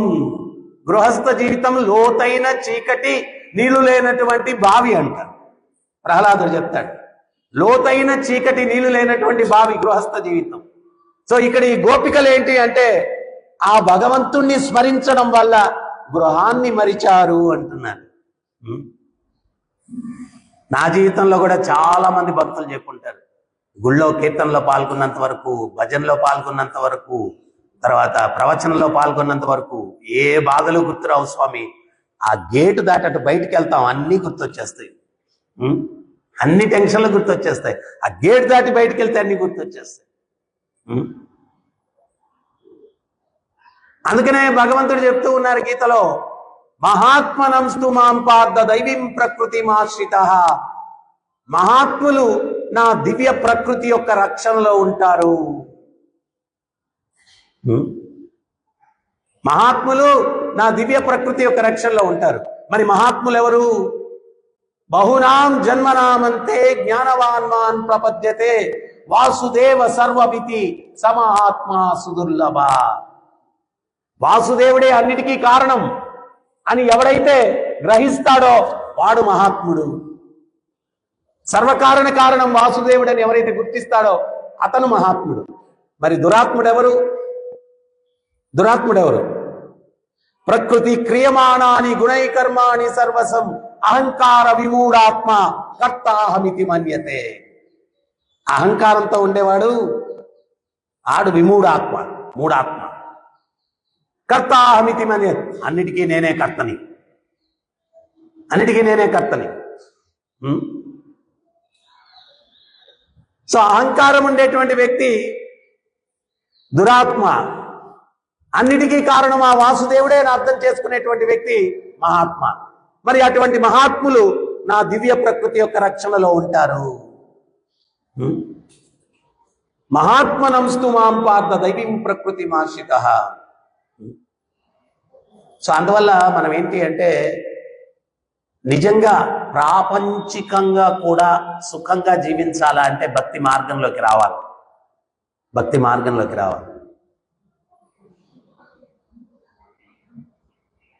గృహస్థ జీవితం లోతైన చీకటి నీళ్లు లేనటువంటి బావి అంట. ప్రహ్లాదుడు చెప్తాడు, లోతైన చీకటి నీళ్లు లేనటువంటి బావి గృహస్థ జీవితం. సో ఇక్కడ ఈ గోపికలు ఏంటి అంటే ఆ భగవంతుణ్ణి స్మరించడం వల్ల గృహాన్ని మరిచారు అంటున్నాను. నా జీవితంలో కూడా చాలా మంది భక్తులు చెప్పుంటారు, గుళ్ళో కీర్తనలో పాల్గొన్నంత వరకు, భజనలో పాల్గొన్నంత వరకు, తర్వాత ప్రవచనంలో పాల్గొన్నంత వరకు ఏ బాధలు గుర్తురావు స్వామి. ఆ గేటు దాటట్టు బయటికి వెళ్తాం, అన్నీ గుర్తొచ్చేస్తాయి, అన్ని టెన్షన్లు గుర్తొచ్చేస్తాయి. ఆ గేట్ దాటి బయటికి వెళ్తే అన్ని గుర్తొచ్చేస్తాయి. అందుకనే భగవంతుడు చెప్తూ ఉన్నారు గీతలో, మహాత్మనంస్తు మాం పార్థ దైవీం ప్రకృతి ఆశ్రిత. మహాత్ములు నా దివ్య ప్రకృతి యొక్క రక్షణలో ఉంటారు. మహాత్ములు నా దివ్య ప్రకృతి యొక్క రక్షణలో ఉంటారు. మరి మహాత్ములు ఎవరు? బహునాం జన్మనామంతే జ్ఞానవాన్మాన్ ప్రపద్యతే వాసుదేవ సర్వమితి సమహాత్మా సుదుర్లభ. వాసుదేవుడే అన్నిటికీ కారణం అని ఎవడైతే గ్రహిస్తాడో వాడు మహాత్ముడు. సర్వకారణ కారణం వాసుదేవుడని ఎవరైతే గుర్తిస్తాడో అతను మహాత్ముడు. మరి దురాత్ముడెవరు? దురాత్ముడెవరు? ప్రకృతి క్రియమాణాని గుణైకర్మాణి సర్వసం అహంకార విమూఢాత్మ కర్తాహమితి మన్యతే. అహంకారంతో ఉండేవాడు ఆడు విమూఢాత్మ, మూఢాత్మ. కర్తాహమితి మన్యతే, అన్నిటికీ నేనే కర్తని, అన్నిటికీ నేనే కర్తని. సో అహంకారం ఉండేటువంటి వ్యక్తి దురాత్మ. అన్నిటికీ కారణం ఆ వాసుదేవుడే అని అర్థం చేసుకునేటువంటి వ్యక్తి మహాత్మ. మరి అటువంటి మహాత్ములు నా దివ్య ప్రకృతి యొక్క రక్షణలో ఉంటారు. మహాత్మనంస్తు మాం పార్థ దైవీం ప్రకృతి ఆశ్రిత. సో అందువల్ల మనం ఏంటి అంటే నిజంగా ప్రాపంచికంగా కూడా సుఖంగా జీవించాలా అంటే భక్తి మార్గంలోకి రావాలి, భక్తి మార్గంలోకి రావాలి.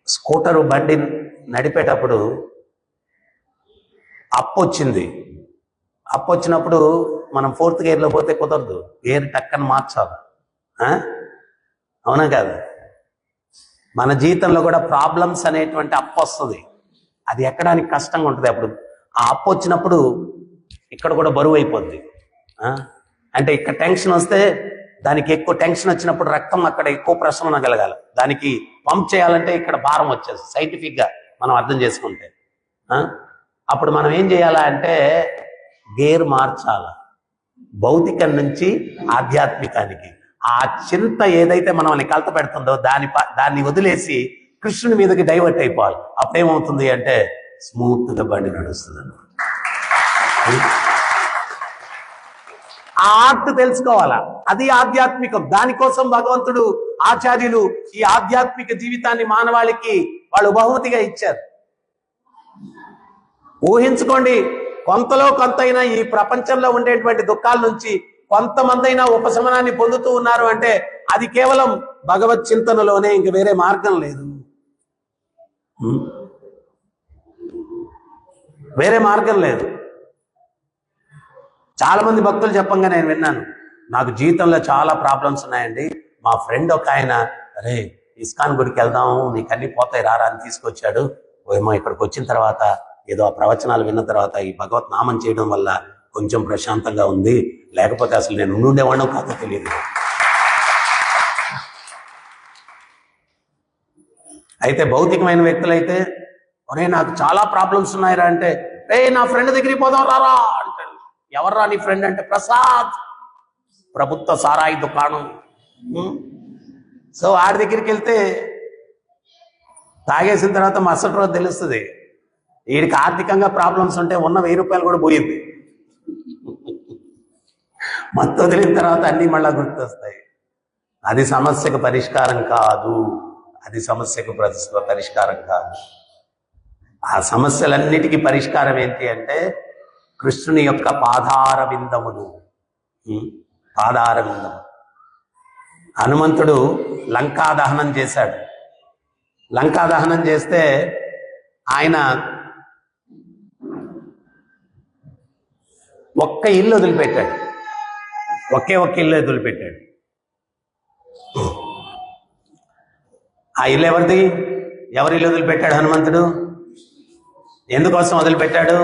స్కూటరు బండి నడిపేటప్పుడు అప్పు వచ్చింది. అప్పు వచ్చినప్పుడు మనం 4th గేర్లో పోతే కుదరదు, గేర్ టక్కని మార్చాలి. అవునా కాదు? మన జీవితంలో కూడా ప్రాబ్లమ్స్ అనేటువంటి అప్పు వస్తుంది. అది ఎక్కడానికి కష్టంగా ఉంటుంది. అప్పుడు ఆ అప్పు వచ్చినప్పుడు ఇక్కడ కూడా బరువు అయిపోద్ది. అంటే ఇక్కడ టెన్షన్ వస్తే దానికి ఎక్కువ టెన్షన్ వచ్చినప్పుడు రక్తం అక్కడ ఎక్కువ ప్రసరణ కలగాలి. దానికి పంప్ చేయాలంటే ఇక్కడ భారం వచ్చేసి సైంటిఫిక్గా మనం అర్థం చేసుకుంటే అప్పుడు మనం ఏం చేయాలా అంటే గేర్ మార్చాల, భౌతికం నుంచి ఆధ్యాత్మికానికి. ఆ చింత ఏదైతే మనల్ని కలత పెడుతుందో దాన్ని వదిలేసి కృష్ణుని మీదకి డైవర్ట్ అయిపోవాలి. అప్పుడేమవుతుంది అంటే స్మూత్గా బండి నడుస్తుంది అన్నమాట. ఆ ఆర్ట్ తెలుసుకోవాలా, అది ఆధ్యాత్మికం. దానికోసం భగవంతుడు, ఆచార్యులు ఈ ఆధ్యాత్మిక జీవితాన్ని మానవాళికి వాళ్ళు బహుమతిగా ఇచ్చారు. ఊహించుకోండి, కొంతలో కొంతైనా ఈ ప్రపంచంలో ఉండేటువంటి దుఃఖాల నుంచి కొంతమందైనా ఉపశమనాన్ని పొందుతూ ఉన్నారు అంటే అది కేవలం భగవత్ చింతనలోనే, ఇంక వేరే మార్గం లేదు, వేరే మార్గం లేదు. చాలా మంది భక్తులు చెప్పంగా నేను విన్నాను, నాకు జీవితంలో చాలా ప్రాబ్లమ్స్ ఉన్నాయండి, మా ఫ్రెండ్ ఒక ఆయన అరే ఇస్కాన్ గుడికి వెళ్దాము నీకు అన్ని పోతాయి రారా అని తీసుకొచ్చాడు. ఏమో ఇక్కడికి వచ్చిన తర్వాత ఏదో ఆ ప్రవచనాలు విన్న తర్వాత ఈ భగవత్ నామం చేయడం వల్ల కొంచెం ప్రశాంతంగా ఉంది, లేకపోతే అసలు నేను ఉండేవాడినో కాదో తెలియదు. అయితే భౌతికమైన వ్యక్తులైతే ఒరే నాకు చాలా ప్రాబ్లమ్స్ ఉన్నాయిరా అంటే నా ఫ్రెండ్ దగ్గరికి పోదాం రారా అంటాడు. ఎవర్రా నీ ఫ్రెండ్ అంటే ప్రసాద్, ప్రభుత్వ సారాయి దుకాణం. సో ఆడి దగ్గరికి వెళ్తే తాగేసిన తర్వాత మరుసటి రోజు తెలుస్తుంది వీడికి ఆర్థికంగా ప్రాబ్లమ్స్ ఉంటే ఉన్న 1000 రూపాయలు కూడా పోయింది. మొత్తం వదిలిన తర్వాత అన్నీ మళ్ళా గుర్తొస్తాయి. అది సమస్యకు పరిష్కారం కాదు, అది సమస్యకు పరిష్కారం కాదు. ఆ సమస్యలన్నిటికీ పరిష్కారం ఏంటి అంటే కృష్ణుని యొక్క పాదార విందములు. పాదార విందము. హనుమంతుడు లంకా దహనం చేశాడు. లంకా దహనం చేస్తే ఆయన ఒక్క ఇల్లు వదిలిపెట్టాడు, ఒక్క ఇల్లు వదిలిపెట్టాడు. ఆ ఇల్లు ఎవరిది? ఎవరి ఇల్లు వదిలిపెట్టాడు హనుమంతుడు? ఎందుకోసం వదిలిపెట్టాడు?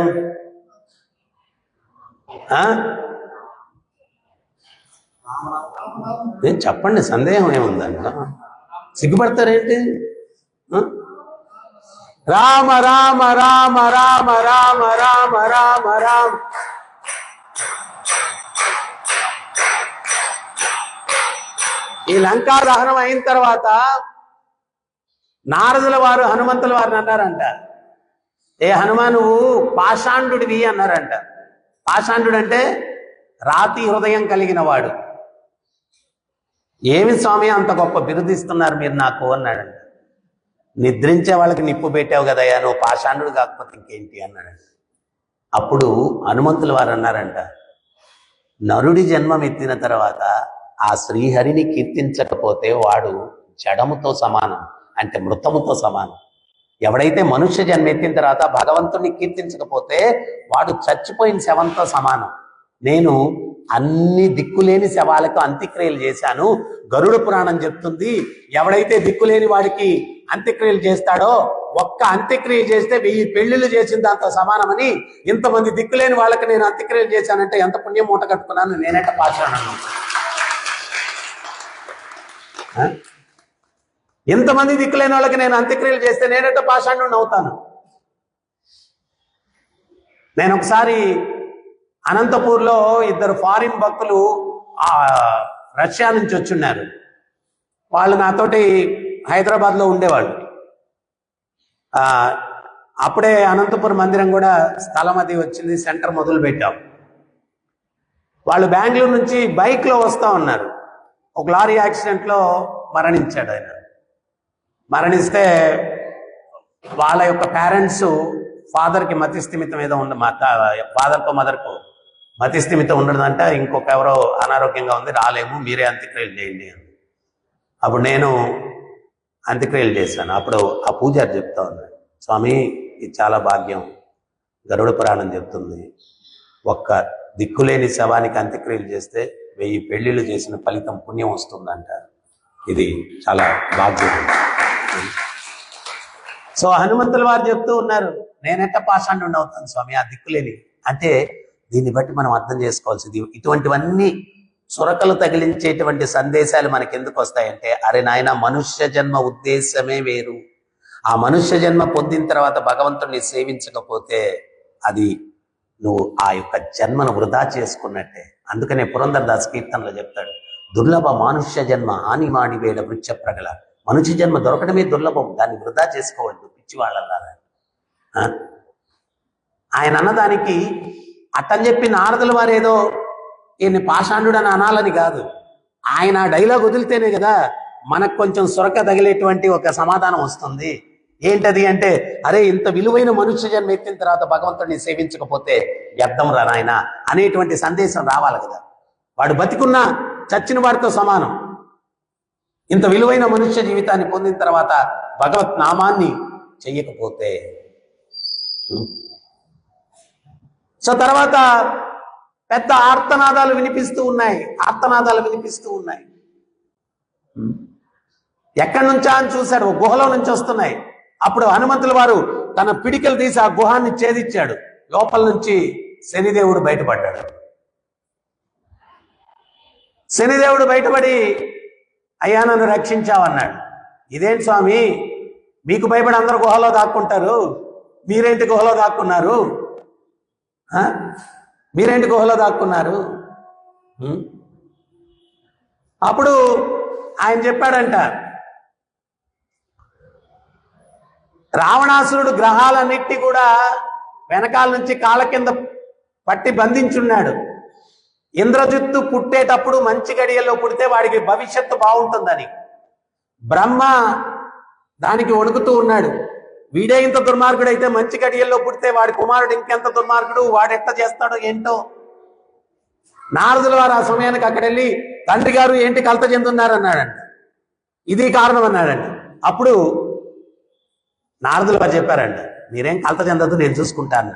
నేను చెప్పండి, సందేహం ఏముందంట? సిగ్గుపడతారేంటి? రామ రామ రామ రామ రామ రామ రామ రామ. ఈ లంకా దహనం అయిన తర్వాత నారదుల వారు హనుమంతుల వారిని అన్నారంట, ఏ హనుమా నువ్వు పాషాండుడివి అన్నారంట. పాషాండు అంటే రాతి హృదయం కలిగిన వాడు. ఏమి స్వామి అంత గొప్ప బిరుదిస్తున్నారు మీరు నాకు అన్నాడంట. నిద్రించే వాళ్ళకి నిప్పు పెట్టావు కదయ్యా, నువ్వు పాషాండుడు కాకపోతే ఇంకేంటి అన్నాడంట. అప్పుడు హనుమంతుల వారు అన్నారంట, నరుడి జన్మం ఎత్తిన తర్వాత ఆ శ్రీహరిని కీర్తించకపోతే వాడు జడముతో సమానం, అంటే మృతముతో సమానం. ఎవడైతే మనుష్య జన్మ ఎత్తిన తర్వాత భగవంతుడిని కీర్తించకపోతే వాడు చచ్చిపోయిన శవంతో సమానం. నేను అన్ని దిక్కులేని శవాలకు అంత్యక్రియలు చేశాను. గరుడ పురాణం చెప్తుంది, ఎవడైతే దిక్కులేని వాడికి అంత్యక్రియలు చేస్తాడో ఒక్క అంత్యక్రియ చేస్తే 1000 పెళ్లిళ్ళు చేసిన దాంతో సమానమని. ఇంతమంది దిక్కులేని వాళ్ళకి నేను అంత్యక్రియలు చేశానంటే ఎంత పుణ్యం మూట కట్టుకున్నాను, నేనెట్ట పాషాండును? ఎంతమంది దిక్కులేని వాళ్ళకి నేను అంత్యక్రియలు చేస్తే నేనెట్ట పాషాండుని అవుతాను? నేను ఒకసారి అనంతపూర్లో 2 ఫారిన్ భక్తులు రష్యా నుంచి వచ్చున్నారు. వాళ్ళు నాతోటి హైదరాబాద్లో ఉండేవాళ్ళు. అప్పుడే అనంతపురం మందిరం కూడా స్థలం అది వచ్చింది, సెంటర్ మొదలు పెట్టాం. వాళ్ళు బెంగళూరు నుంచి బైక్లో వస్తూ ఉన్నారు. ఒక లారీ యాక్సిడెంట్లో మరణించాడు ఆయన. మరణిస్తే వాళ్ళ యొక్క పేరెంట్స్ ఫాదర్కి మతిస్థిమితం ఏదో ఉంది, ఫాదర్కో మదర్కో మతిస్థిమితం ఉండదంట. ఇంకొక ఎవరో అనారోగ్యంగా ఉంది, రాలేము, మీరే అంత్యక్రియలు చేయండి అని. అప్పుడు నేను అంత్యక్రియలు చేశాను. అప్పుడు ఆ పూజారి చెప్తా ఉన్నాడు, స్వామి ఇది చాలా భాగ్యం, గరుడ పురాణం చెప్తుంది ఒక్క దిక్కులేని శవానికి అంత్యక్రియలు చేస్తే 1000 పెళ్లిళ్ళు చేసిన ఫలితం పుణ్యం వస్తుందంట. ఇది చాలా భాగ్యం. సో హనుమంతుల వారు చెప్తూ ఉన్నారు, నేనెట్ట పాషాండు అవుతాను స్వామి ఆ దిక్కులేని అంటే. దీన్ని బట్టి మనం అర్థం చేసుకోవాల్సింది, ఇటువంటివన్నీ సురకలు తగిలించేటువంటి సందేశాలు మనకి ఎందుకు వస్తాయంటే, అరే నాయన మనుష్య జన్మ ఉద్దేశమే వేరు. ఆ మనుష్య జన్మ పొందిన తర్వాత భగవంతుడిని సేవించకపోతే అది నువ్వు ఆ యొక్క జన్మను వృధా చేసుకున్నట్టే. అందుకనే పురంధరదాస్ కీర్తనలో చెప్తాడు, దుర్లభ మానుష్య జన్మ హాని మాడి వేడ వృక్ష ప్రగల. మనుష్య జన్మ దొరకడమే దుర్లభం, దాన్ని వృధా చేసుకోవద్దు పిచ్చివాళ్ళలారా. ఆయన అన్నదానికి అట్టని చెప్పి నారదుల వారు ఏదో ఈయన్ని పాషాండు అని అనాలని కాదు. ఆయన డైలాగ్ వదిలితేనే కదా మనకు కొంచెం సొరక తగిలేటువంటి ఒక సమాధానం వస్తుంది. ఏంటది అంటే, అరే ఇంత విలువైన మనుష్య జన్మ ఎత్తిన తర్వాత భగవంతుడిని సేవించకపోతే వ్యర్థం రా నాయన అనేటువంటి సందేశం రావాలి కదా. వాడు బతికున్నా చచ్చిన వాడితో సమానం. ఇంత విలువైన మనుష్య జీవితాన్ని పొందిన తర్వాత భగవత్ నామాన్ని చెయ్యకపోతే. సో తర్వాత పెద్ద ఆర్తనాదాలు వినిపిస్తూ ఉన్నాయి. ఎక్కడి నుంచా అని చూశాడు, గుహలో నుంచి వస్తున్నాయి. అప్పుడు హనుమంతుల వారు తన పిడికలు తీసి ఆ గుహాన్ని ఛేదించాడు. లోపల నుంచి శనిదేవుడు బయటపడ్డాడు. శనిదేవుడు బయటపడి, అయ్యా నన్ను రక్షించావన్నాడు. ఇదేంటి స్వామి, మీకు భయపడి అందరూ గుహలో దాక్కుంటారు, మీరేంటి గుహలో దాక్కున్నారు? అప్పుడు ఆయన చెప్పాడంట, రావణాసురుడు గ్రహాలన్నిటి కూడా వెనకాల నుంచి కాళ్ళ కింద పట్టి బంధించున్నాడు. ఇంద్రజిత్తు పుట్టేటప్పుడు మంచి గడియల్లో పుడితే వాడికి భవిష్యత్తు బాగుంటుందని బ్రహ్మ దానికి వణుకుతూ ఉన్నాడు. వీడే ఇంత దుర్మార్గుడు అయితే మంచి గడియల్లో పుడితే వాడి కుమారుడు ఇంకెంత దుర్మార్గుడు, వాడు ఎట్లా చేస్తాడో ఏంటో. నారదుల వారు ఆ సమయానికి అక్కడ వెళ్ళి, తండ్రి గారు ఏంటి కలత చెందున్నారన్నాడంట. ఇది కారణం అన్నాడంట. అప్పుడు నారదుల వారు చెప్పారంట, మీరేం కలత చెందద్దు, నేను చూసుకుంటాను.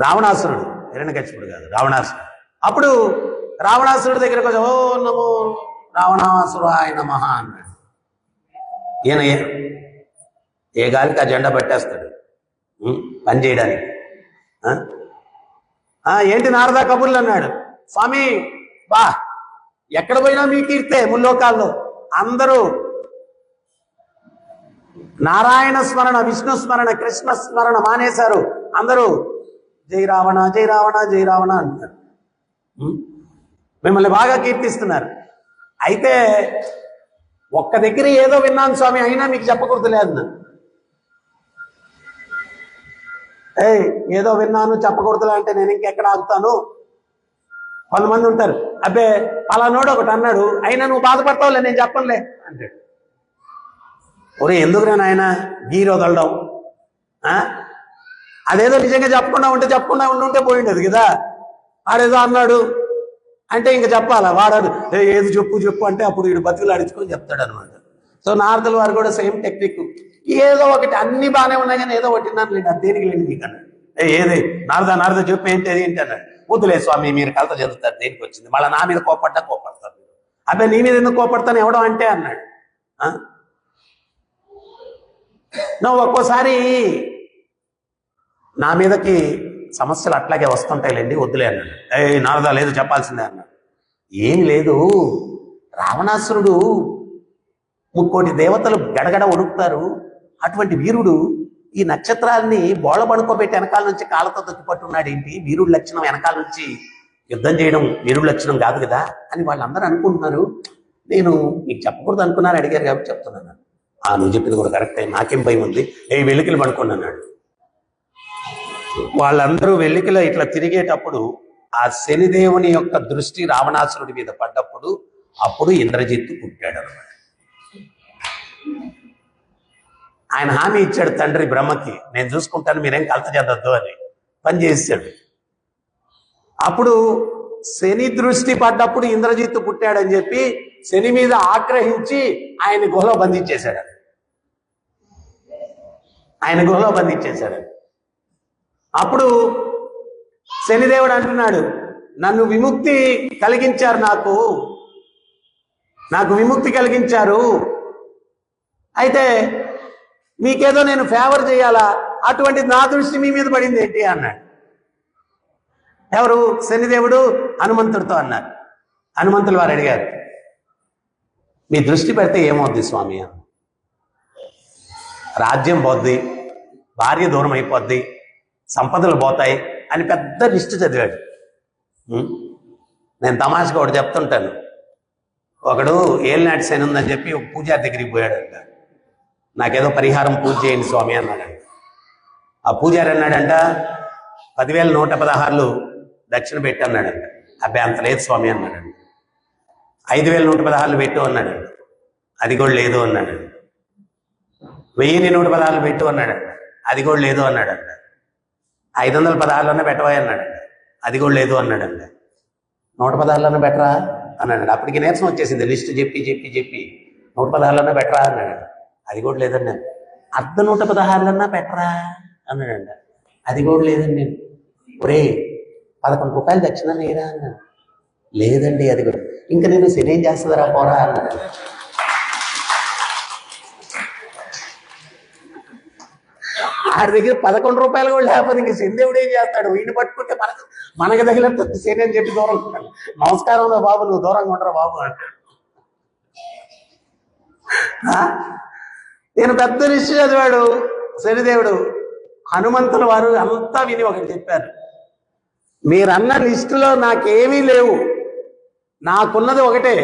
రావణాసురుడు, హిరణ్యకశిపుడు కాదు, రావణాసురుడు. అప్పుడు రావణాసురుడి దగ్గరకు వచ్చి ఓ నమో రావణాసురాయ నమః అన్నాడు. ఈయన ఏ గాలికి ఆ జెండా పట్టేస్తాడు పని చేయడానికి. ఏంటి నారదా కబుర్లు అన్నాడు. స్వామి బా ఎక్కడ పోయినా మీ కీర్తే, ముల్లోకాల్లో అందరూ నారాయణ స్మరణ, విష్ణు స్మరణ, కృష్ణ స్మరణ మానేశారు. అందరూ జై రావణ జై రావణ జై రావణ అంటారు. మిమ్మల్ని బాగా కీర్తిస్తున్నారు. అయితే ఒక్క దగ్గర ఏదో విన్నాను స్వామి, అయినా మీకు చెప్పకూడదులేదు. ఏదో విన్నాను చెప్పకూడదులే అంటే నేను ఇంకెక్కడ ఆగుతాను. కొంతమంది ఉంటారు, అబ్బే పలానోడు ఒకటి అన్నాడు అయినా నువ్వు బాధపడతావులే నేను చెప్పనులే అంటాడు. ఒరే ఎందుకురా నాయన గీరు వదలడం, అదేదో నిజంగా చెప్పకుండా ఉండుంటే పోయిండదు కదా. ఆడేదో అన్నాడు అంటే ఇంక చెప్పాలా, వాడాడు ఏది చెప్పు అంటే అప్పుడు వీడు బతుకులు ఆడించుకొని చెప్తాడు అనమాట. సో నారదుల వారు కూడా సేమ్ టెక్నిక్, ఏదో ఒకటి అన్ని బాగానే ఉన్నాయి కానీ ఏదో ఒకటి నన్ను లేండి అది దేనికి లేండి మీకు అన్నాడు. ఏది నారద చెప్పు ఏంటి అన్నాడు. వద్దులే స్వామి మీరు కలత చెందుతారు, దేనికి వచ్చింది మళ్ళీ నా మీద కోపడతారు. అబ్బాయి నీ మీద ఎందుకు కోపడతాను ఎవడం అంటే అన్నాడు. నువ్వు ఒక్కోసారి నా మీదకి సమస్యలు అట్లాగే వస్తుంటాయిలేండి వద్దులే అన్నాడు. నారదా లేదు చెప్పాల్సిందే అన్నాడు. ఏమి లేదు, రావణాసురుడు 3,000,000 దేవతలు గడగడ వణుకుతారు, అటువంటి వీరుడు ఈ నక్షత్రాన్ని బోళ పడుకోబెట్టి వెనకాల నుంచి కాళ్ళతో తొక్కిపట్టున్నాడు ఏంటి, వీరుడి లక్షణం వెనకాల నుంచి యుద్ధం చేయడం వీరుడి లక్షణం కాదు కదా అని వాళ్ళందరూ అనుకుంటున్నారు. నేను నీకు చెప్పకూడదు అనుకున్నాను, అడిగారు కాబట్టి చెప్తున్నాను. నువ్వు చెప్పింది కూడా కరెక్ట్, నాకేం భయం ఉంది, వెల్లికిలు పడుకోండి అన్నాడు. వాళ్ళందరూ వెల్లికిలో ఇట్లా తిరిగేటప్పుడు ఆ శనిదేవుని యొక్క దృష్టి రావణాసురుడి మీద పడ్డప్పుడు అప్పుడు ఇంద్రజిత్తు పుట్టాడు అనమాట. ఆయన హామీ ఇచ్చాడు తండ్రి బ్రహ్మకి, నేను చూసుకుంటాను మీరేం కలత చెందొద్దు అని పని చేశాడు. అప్పుడు శని దృష్టి పడ్డప్పుడు ఇంద్రజిత్తు పుట్టాడని చెప్పి శని మీద ఆగ్రహించి ఆయన గుహలో బంధించేశాడు. అప్పుడు శనిదేవుడు అంటున్నాడు, నన్ను విముక్తి కలిగించారు, నాకు విముక్తి కలిగించారు, అయితే మీకేదో నేను ఫేవర్ చేయాలా, అటువంటి నా దృష్టి మీ మీద పడింది ఏంటి అన్నాడు. ఎవరు? శనిదేవుడు హనుమంతుడితో అన్నారు. హనుమంతులు వారు అడిగారు, మీ దృష్టి పెడితే ఏమవుద్ది స్వామి? రాజ్యం పోద్ది, భార్య దూరం అయిపోద్ది, సంపదలు పోతాయి అని పెద్ద లిస్టు చదివాడు. నేను తమాషగా ఒకటి చెప్తుంటాను. ఒకడు ఏలినాటి శని ఉందని చెప్పి ఒక పూజారి దగ్గరికి పోయాడంట. నాకేదో పరిహారం పూజ చేయండి స్వామి అన్నాడంట. ఆ పూజారి అన్నాడంట 10,116 దక్షిణ పెట్టి అన్నాడంట. అబ్బాయి అంత లేదు స్వామి అన్నాడంట. 5,116 పెట్టు అన్నాడంట. అది కూడా లేదు అన్నాడంట. 1,116 పెట్టు అన్నాడంట. అది కూడా లేదు అన్నాడంట. 516 పెట్టవా అన్నాడంట. అది కూడా లేదు అన్నాడంట. 116 పెట్టరా అన్నాడు. అప్పటికి నీరసం వచ్చేసింది, లిస్టు చెప్పి 116 పెట్టరా అన్నాడు. అది కూడా లేదండి. నేను 116 పెట్టరా అన్నాడంట. అది కూడా లేదండి. నేను ఒరే 11 రూపాయలు దక్షిణ లేరా అన్నాడు. లేదండి అది కూడా. ఇంకా నేను శని ఏం చేస్తుందరా పోరా అన్నాడు. ఆడి దగ్గర 11 రూపాయలు కూడా లేకపోతే ఇంక శనిదేవుడు ఏం చేస్తాడు? వీడిని పట్టుకుంటే మనకి తగిన శని అని చెప్పి దూరం ఉంటాడు. నమస్కారం బాబు, నువ్వు దూరంగా ఉండరా బాబు అంటాడు. నేను పెద్ద లిస్టు చదివాడు శనిదేవుడు. హనుమంతుల వారు అంతా విని ఒకటి చెప్పారు, మీరన్న లిస్టులో నాకేమీ లేవు, నాకున్నది ఒకటే,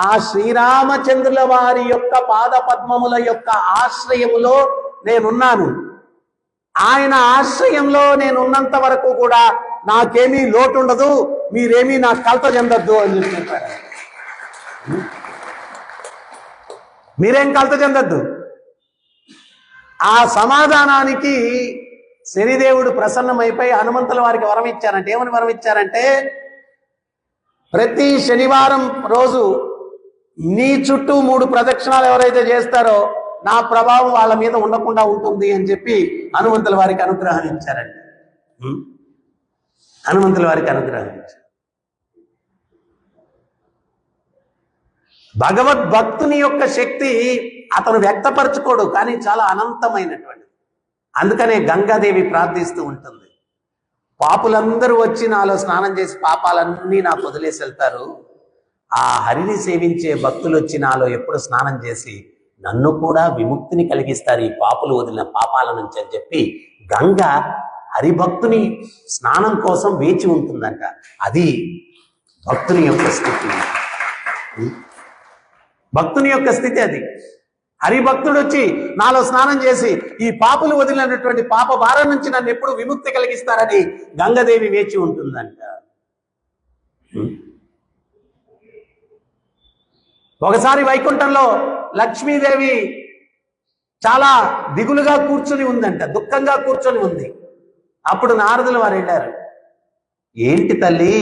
ఆ శ్రీరామచంద్రుల వారి యొక్క పాద పద్మముల యొక్క ఆశ్రయములో నేనున్నాను. ఆయన ఆశ్రయంలో నేనున్నంత వరకు కూడా నాకేమీ లోటు ఉండదు, మీరేమీ నాకు కలత చెందొద్దు అని చెప్పారు. మీరేం కలత చెందొద్దు. ఆ సమాధానానికి శనిదేవుడు ప్రసన్నమైపోయి హనుమంతుల వారికి వరం ఇచ్చారంటే, ఏమని వరం ఇచ్చారంటే, ప్రతి శనివారం రోజు నీ చుట్టూ 3 ప్రదక్షిణాలు ఎవరైతే చేస్తారో నా ప్రభావం వాళ్ళ మీద ఉండకుండా ఉంటుంది అని చెప్పి హనుమంతుల వారికి అనుగ్రహం ఇచ్చారండి. హనుమంతుల వారికి అనుగ్రహించాడు. భగవద్భక్తుని యొక్క శక్తి అతను వ్యక్తపరచుకోడు, కానీ చాలా అనంతమైనటువంటిది. అందుకనే గంగాదేవి ప్రార్థిస్తూ ఉంటుంది, పాపులందరూ వచ్చి నాలో స్నానం చేసి పాపాలన్నీ నాకు వదిలేసి వెళ్తారు, ఆ హరిని సేవించే భక్తులు వచ్చి నాలో ఎప్పుడు స్నానం చేసి నన్ను కూడా విముక్తిని కలిగిస్తారు ఈ పాపులు వదిలిన పాపాల నుంచి అని చెప్పి గంగ హరిభక్తుని స్నానం కోసం వేచి ఉంటుందంట. అది భక్తుని యొక్క స్థితి. భక్తుని యొక్క స్థితి అది. హరిభక్తుడు వచ్చి నాలో స్నానం చేసి ఈ పాపులు వదిలినటువంటి పాప భారం నుంచి నన్ను ఎప్పుడు విముక్తి కలిగిస్తారని గంగాదేవి వేచి ఉంటుందంట. ఒకసారి వైకుంఠంలో లక్ష్మీదేవి చాలా దిగులుగా కూర్చొని ఉందంట, దుఃఖంగా కూర్చొని ఉంది. అప్పుడు నారదులు వారు వెళ్ళారు, ఏంటి తల్లి,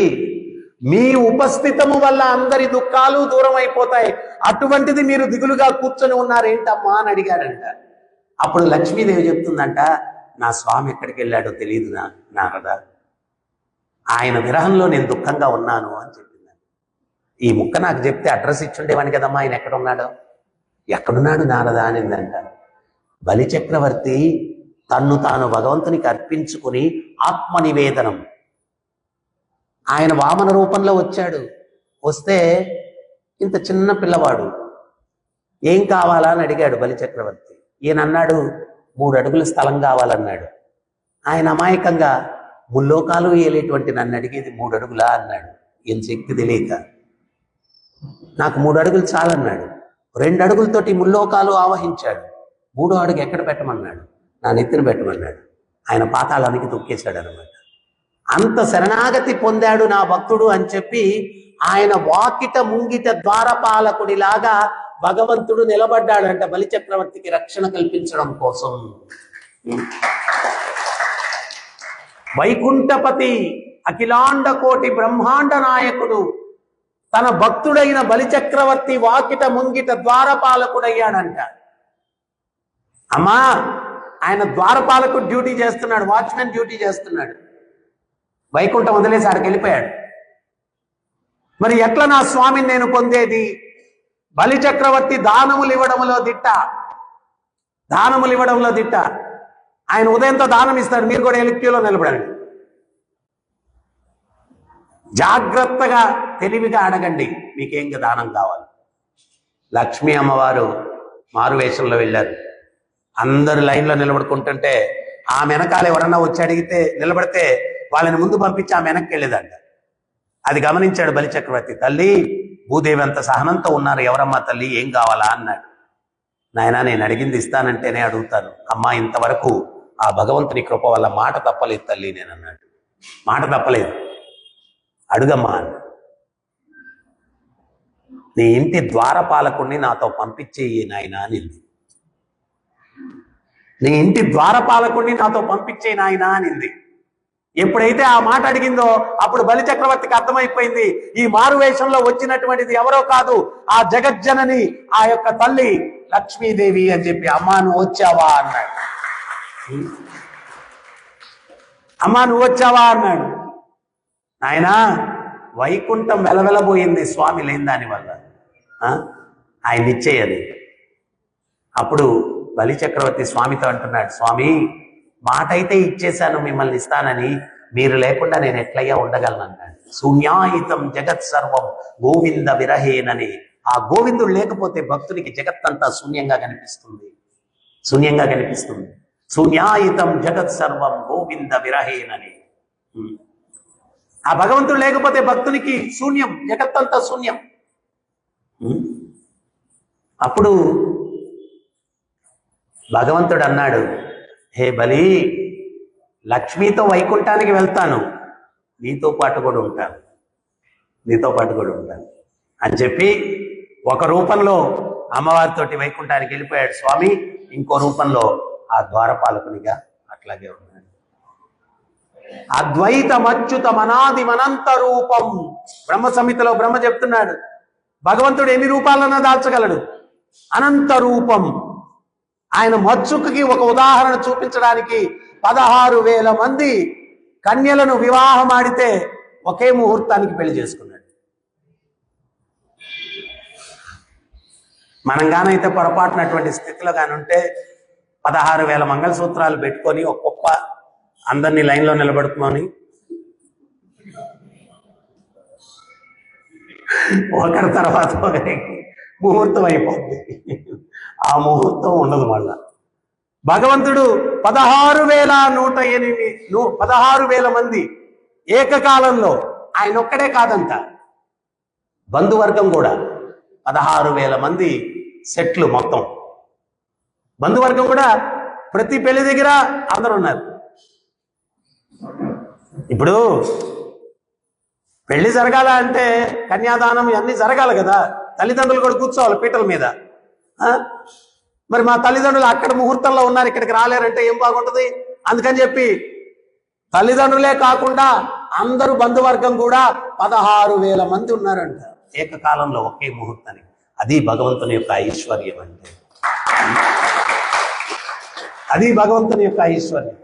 మీ ఉపస్థితము వల్ల అందరి దుఃఖాలు దూరం అయిపోతాయి, అటువంటిది మీరు దిగులుగా కూర్చొని ఉన్నారేంటమ్మా అని అడిగాడంట. అప్పుడు లక్ష్మీదేవి చెప్తుందంట, నా స్వామి ఎక్కడికి వెళ్ళాడో తెలియదు నారద, ఆయన విరహంలో నేను దుఃఖంగా ఉన్నాను అని చెప్పింది. ఈ ముక్క నాకు చెప్తే అడ్రస్ ఇచ్చుండేవాని కదమ్మా, ఆయన ఎక్కడున్నాడో. ఎక్కడున్నాడు నారద అనిందంట. బలి చక్రవర్తి తన్ను తాను భగవంతునికి అర్పించుకుని ఆత్మ నివేదనం, ఆయన వామన రూపంలో వచ్చాడు. వస్తే ఇంత చిన్న పిల్లవాడు, ఏం కావాలా అని అడిగాడు బలి చక్రవర్తి. ఈయన అన్నాడు 3 అడుగుల స్థలం కావాలన్నాడు. ఆయన అమాయకంగా ముల్లోకాలు ఏలేటువంటి నన్ను అడిగేది 3 అడుగులా అన్నాడు. ఈయన శక్తి తెలియక నాకు 3 అడుగులు చాలన్నాడు. 2 అడుగులతోటి ముల్లోకాలు ఆవహించాడు. 3వ అడుగు ఎక్కడ పెట్టమన్నాడు, నా నెత్తిన పెట్టమన్నాడు. ఆయన పాతాళానికి తొక్కేశాడు అనమాట. అంత శరణాగతి పొందాడు నా భక్తుడు అని చెప్పి ఆయన వాకిట ముంగిట ద్వారపాలకుడిలాగా భగవంతుడు నిలబడ్డాడంట బలి చక్రవర్తికి రక్షణ కల్పించడం కోసం. వైకుంఠపతి అఖిలాండ కోటి బ్రహ్మాండ నాయకుడు తన భక్తుడైన బలి చక్రవర్తి వాకిట ముంగిట ద్వారపాలకుడయ్యాడంట. అమ్మా, ఆయన ద్వారపాలకుడు డ్యూటీ చేస్తున్నాడు, వాచ్మెన్ డ్యూటీ చేస్తున్నాడు. వైకుంఠం వదిలేసి ఆడికి వెళ్ళిపోయాడు. మరి ఎట్లా నా స్వామిని నేను పొందేది? బలి చక్రవర్తి దానములు ఇవ్వడంలో దిట్ట. ఆయన ఉదయంతో దానం ఇస్తాడు, మీరు కూడా ఎలిక్యూలో నిలబడండి. జాగ్రత్తగా తెలివిగా అడగండి, మీకేంగా దానం కావాలి. లక్ష్మీ అమ్మవారు మారువేషంలో వెళ్ళారు. అందరు లైన్లో నిలబడుకుంటుంటే ఆ వెనకాల ఎవరన్నా వచ్చి అడిగితే నిలబడితే వాళ్ళని ముందు పంపించి ఆమె వెనక్కి వెళ్ళేదంట. అది గమనించాడు బలి చక్రవర్తి. తల్లి, భూదేవి అంత సహనంతో ఉన్నారు, ఎవరమ్మా తల్లి, ఏం కావాలా అన్నాడు. నాయన, నేను అడిగింది ఇస్తానంటేనే అడుగుతాను. అమ్మా, ఇంతవరకు ఆ భగవంతుని కృప వల్ల మాట తప్పలేదు తల్లి నేను అన్నాడు. మాట తప్పలేదు, అడుగమ్మా అన్న. నీ ఇంటి ద్వారపాలకుడిని నాతో పంపించేయి నాయన అనింది. నీ ఇంటి ద్వారపాలకుడిని నాతో పంపించేయి నాయన అనింది. ఎప్పుడైతే ఆ మాట అడిగిందో అప్పుడు బలి చక్రవర్తికి అర్థమైపోయింది, ఈ మారువేషంలో వచ్చినటువంటిది ఎవరో కాదు, ఆ జగజ్జనని, ఆ యొక్క తల్లి లక్ష్మీదేవి అని చెప్పి, అమ్మా నువ్వు వచ్చావా అన్నాడు. అమ్మా నువ్వు వచ్చావా అన్నాడు. ఆయన వైకుంఠం వెలవెలబోయింది స్వామి లేని దానివల్ల, ఆయన ఇచ్చేయది. అప్పుడు బలి చక్రవర్తి స్వామితో అంటున్నాడు, స్వామి, మాట అయితే ఇచ్చేశాను మిమ్మల్ని ఇస్తానని, మీరు లేకుండా నేను ఎట్లయ్యా ఉండగలను అన్నాడు. శూన్యాయితం జగత్ సర్వం గోవింద విరహేనని. ఆ గోవిందుడు లేకపోతే భక్తునికి జగత్తంతా శూన్యంగా కనిపిస్తుంది. శూన్యాయితం జగత్ సర్వం గోవింద విరహేనని. ఆ భగవంతుడు లేకపోతే భక్తునికి శూన్యం, జగత్తంతా శూన్యం. అప్పుడు భగవంతుడు అన్నాడు, హే బలి, లక్ష్మితో వైకుంఠానికి వెళ్తాను, నీతో పాటు కూడా ఉంటాను అని చెప్పి ఒక రూపంలో అమ్మవారితోటి వైకుంఠానికి వెళ్ళిపోయాడు స్వామి. ఇంకో రూపంలో ఆ ద్వారపాలకునిగా అట్లాగే ఉన్నాడు. అద్వైతమచ్యుత మనాది మనంత రూపం. బ్రహ్మ సంహితలో బ్రహ్మ చెప్తున్నాడు, భగవంతుడు ఎన్ని రూపాలన్నా దాల్చగలడు, అనంత రూపం. ఆయన మచ్చుకి ఒక ఉదాహరణ చూపించడానికి 16,000 మంది కన్యలను వివాహం ఆడితే ఒకే ముహూర్తానికి పెళ్లి చేసుకున్నాడు. మనం గానైతే పొరపాటునటువంటి స్థితిలో కానీ ఉంటే 16,000 మంగళసూత్రాలు పెట్టుకొని ఒక్కొక్క అందరినీ లైన్లో నిలబెట్టుకొని ఒకరి తర్వాత ఒకరికి ముహూర్తం అయిపోద్ది. ఆ ముహూర్తం ఉండదు. మళ్ళా భగవంతుడు 16,000 మంది ఏకకాలంలో, ఆయన ఒక్కడే కాదంట, బంధువర్గం కూడా 16,000 మంది సెట్లు మొత్తం. బంధువర్గం కూడా ప్రతి పెళ్లి దగ్గర అందరూ ఉన్నారు. ఇప్పుడు పెళ్లి జరగాల అంటే కన్యాదానం ఇవన్నీ జరగాలి కదా, తల్లిదండ్రులు కూడా కూర్చోవాలి పీటల మీద. మరి మా తల్లిదండ్రులు అక్కడ ముహూర్తంలో ఉన్నారు, ఇక్కడికి రాలేరంటే ఏం బాగుంటుంది? అందుకని చెప్పి తల్లిదండ్రులే కాకుండా అందరూ బంధువర్గం కూడా 16,000 మంది ఉన్నారంట ఏకకాలంలో ఒకే ముహూర్తానికి. అది భగవంతుని యొక్క ఐశ్వర్యం అంటే, అది భగవంతుని యొక్క ఐశ్వర్యం.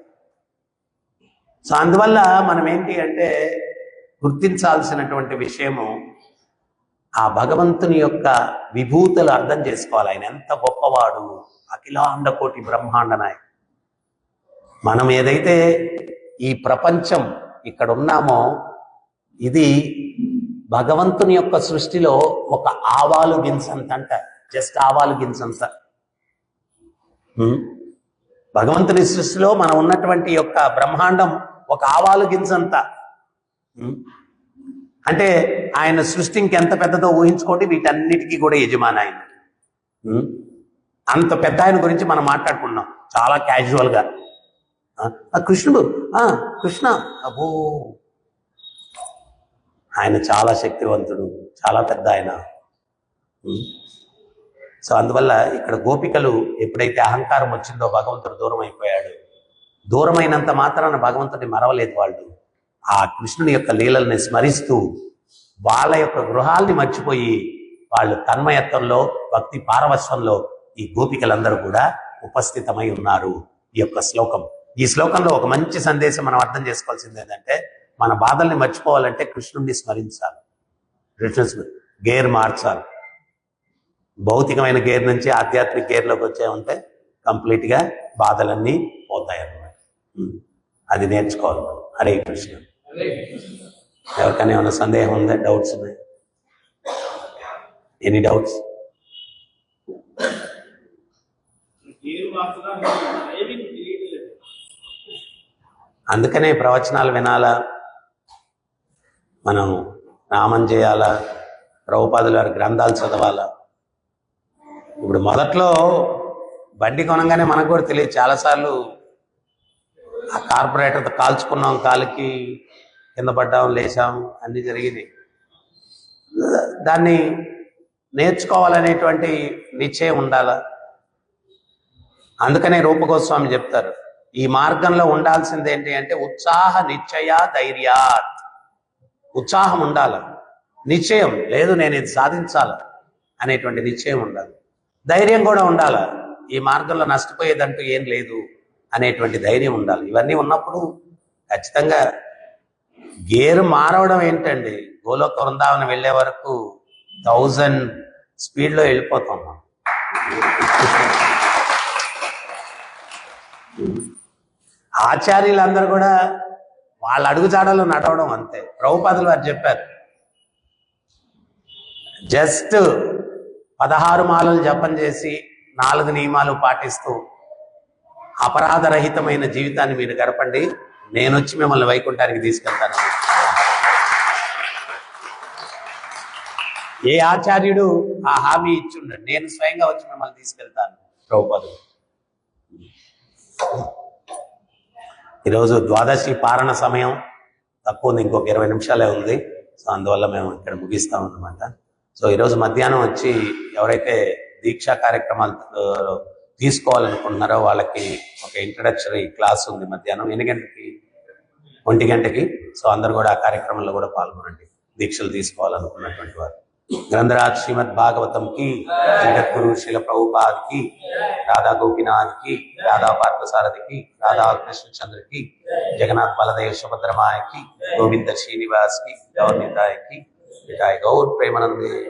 సో అందువల్ల మనం ఏంటి అంటే గుర్తించాల్సినటువంటి విషయము, ఆ భగవంతుని యొక్క విభూతులు అర్థం చేసుకోవాలి. ఆయన ఎంత గొప్పవాడు, అఖిలాండ కోటి బ్రహ్మాండ నాయకుడు. మనం ఏదైతే ఈ ప్రపంచం ఇక్కడ ఉన్నామో ఇది భగవంతుని యొక్క సృష్టిలో ఒక ఆవాలు గింజంత అంట, జస్ట్ ఆవాలు గింజంత. భగవంతుని సృష్టిలో మనం ఉన్నటువంటి యొక్క బ్రహ్మాండం ఒక ఆవాలు గింజంత. అంటే ఆయన సృష్టి ఇంకెంత పెద్దదో ఊహించుకోండి. వీటన్నిటికీ కూడా యజమాని ఆయన. అంత పెద్ద ఆయన గురించి మనం మాట్లాడుకున్నాం చాలా క్యాజువల్గా. కృష్ణుడు, కృష్ణ, అబ్బో, ఆయన చాలా శక్తివంతుడు, చాలా పెద్ద ఆయన. సో అందువల్ల ఇక్కడ గోపికలు ఎప్పుడైతే అహంకారం వచ్చిందో భగవంతుడు దూరం అయిపోయాడు. దూరమైనంత మాత్రాన భగవంతుడిని మరవలేదు వాళ్ళు. ఆ కృష్ణుని యొక్క లీలల్ని స్మరిస్తూ వాళ్ళ యొక్క గృహాల్ని మర్చిపోయి వాళ్ళు తన్మయత్వంలో, భక్తి పారవశ్యంలో ఈ గోపికలందరూ కూడా ఉపస్థితమై ఉన్నారు. ఈ యొక్క శ్లోకం, ఈ శ్లోకంలో ఒక మంచి సందేశం మనం అర్థం చేసుకోవాల్సింది ఏంటంటే, మన బాధల్ని మర్చిపోవాలంటే కృష్ణుడిని స్మరించాలి, గేర్ మార్చాలి. భౌతికమైన గేర్ నుంచి ఆధ్యాత్మిక గేర్లోకి వచ్చామంటే కంప్లీట్గా బాధలన్నీ పోతాయి అన్నమాట. అది నేర్చుకోవాలి. హరే కృష్ణ. ఎవరికైనా ఏమైనా సందేహం ఉందా? డౌట్స్ ఉన్నాయి? Any doubts? అందుకనే ప్రవచనాలు వినాలా, మనం నామం చేయాలా, ప్రభుపాదుల వారి గ్రంథాలు చదవాలా. ఇప్పుడు మొదట్లో బండి కొనగానే మనకు కూడా తెలియదు, చాలాసార్లు ఆ కార్పొరేటర్తో కాల్చుకున్నాం, కాలుకి కింద పడ్డాం, లేచాం, అన్నీ జరిగినాయి. దాన్ని నేర్చుకోవాలనేటువంటి నిశ్చయం ఉండాల. అందుకనే రూపగోస్వామి చెప్తారు, ఈ మార్గంలో ఉండాల్సింది ఏంటి అంటే ఉత్సాహ నిశ్చయ ధైర్యాత్. ఉత్సాహం ఉండాల, నిశ్చయం లేదు నేను ఇది సాధించాల అనేటువంటి నిశ్చయం ఉండాలి. ధైర్యం కూడా ఉండాల, ఈ మార్గంలో నష్టపోయేదంటూ ఏం లేదు అనేటువంటి ధైర్యం ఉండాలి. ఇవన్నీ ఉన్నప్పుడు ఖచ్చితంగా గేరు మారవడం ఏంటండి, గోలోక వృందావనం వెళ్ళే వరకు 1000 స్పీడ్లో వెళ్ళిపోతాం మనం. ఆచార్యులందరూ కూడా వాళ్ళ అడుగుజాడలో నడవడం అంతే. ప్రభుపాదులు వారు చెప్పారు, జస్ట్ 16 మాలలు జపం చేసి 4 నియమాలు పాటిస్తూ అపరాధరహితమైన జీవితాన్ని మీరు గడపండి, నేను వచ్చి మిమ్మల్ని వైకుంఠానికి తీసుకెళ్తాను. ఏ ఆచార్యుడు ఆ హామీ ఇచ్చుండడు, నేను స్వయంగా వచ్చి మిమ్మల్ని తీసుకెళ్తాను. ప్రభుపాదులు ఈరోజు ద్వాదశి పారణ సమయం తక్కువ ఉంది, ఇంకొక 20 నిమిషాలే ఉంది. సో అందువల్ల మేము ఇక్కడ ముగిస్తాం అన్నమాట. సో ఈరోజు మధ్యాహ్నం వచ్చి ఎవరైతే దీక్షా కార్యక్రమాలు తీసుకోవాలనుకుంటున్నారో వాళ్ళకి ఒక ఇంట్రడక్టరీ క్లాస్ ఉంది మధ్యాహ్నం 8 గంటకి 1 గంటకి. సో అందరు కూడా ఆ కార్యక్రమంలో కూడా పాల్గొనండి, దీక్షలు తీసుకోవాలనుకున్నటువంటి వారు. ग्रंथराज श्रीमद् भागवतम की, जगत गुरु शिल प्रभुपाद की, राधा गोपीनाथ की, राधा पार्थसारथी की, राधा कृष्ण चंद्र की, जगन्नाथ बलदेव सुभद्र माय की, गोविंद श्रीनिवास की, गौर निताय की, जय गौर प्रेमानंदे।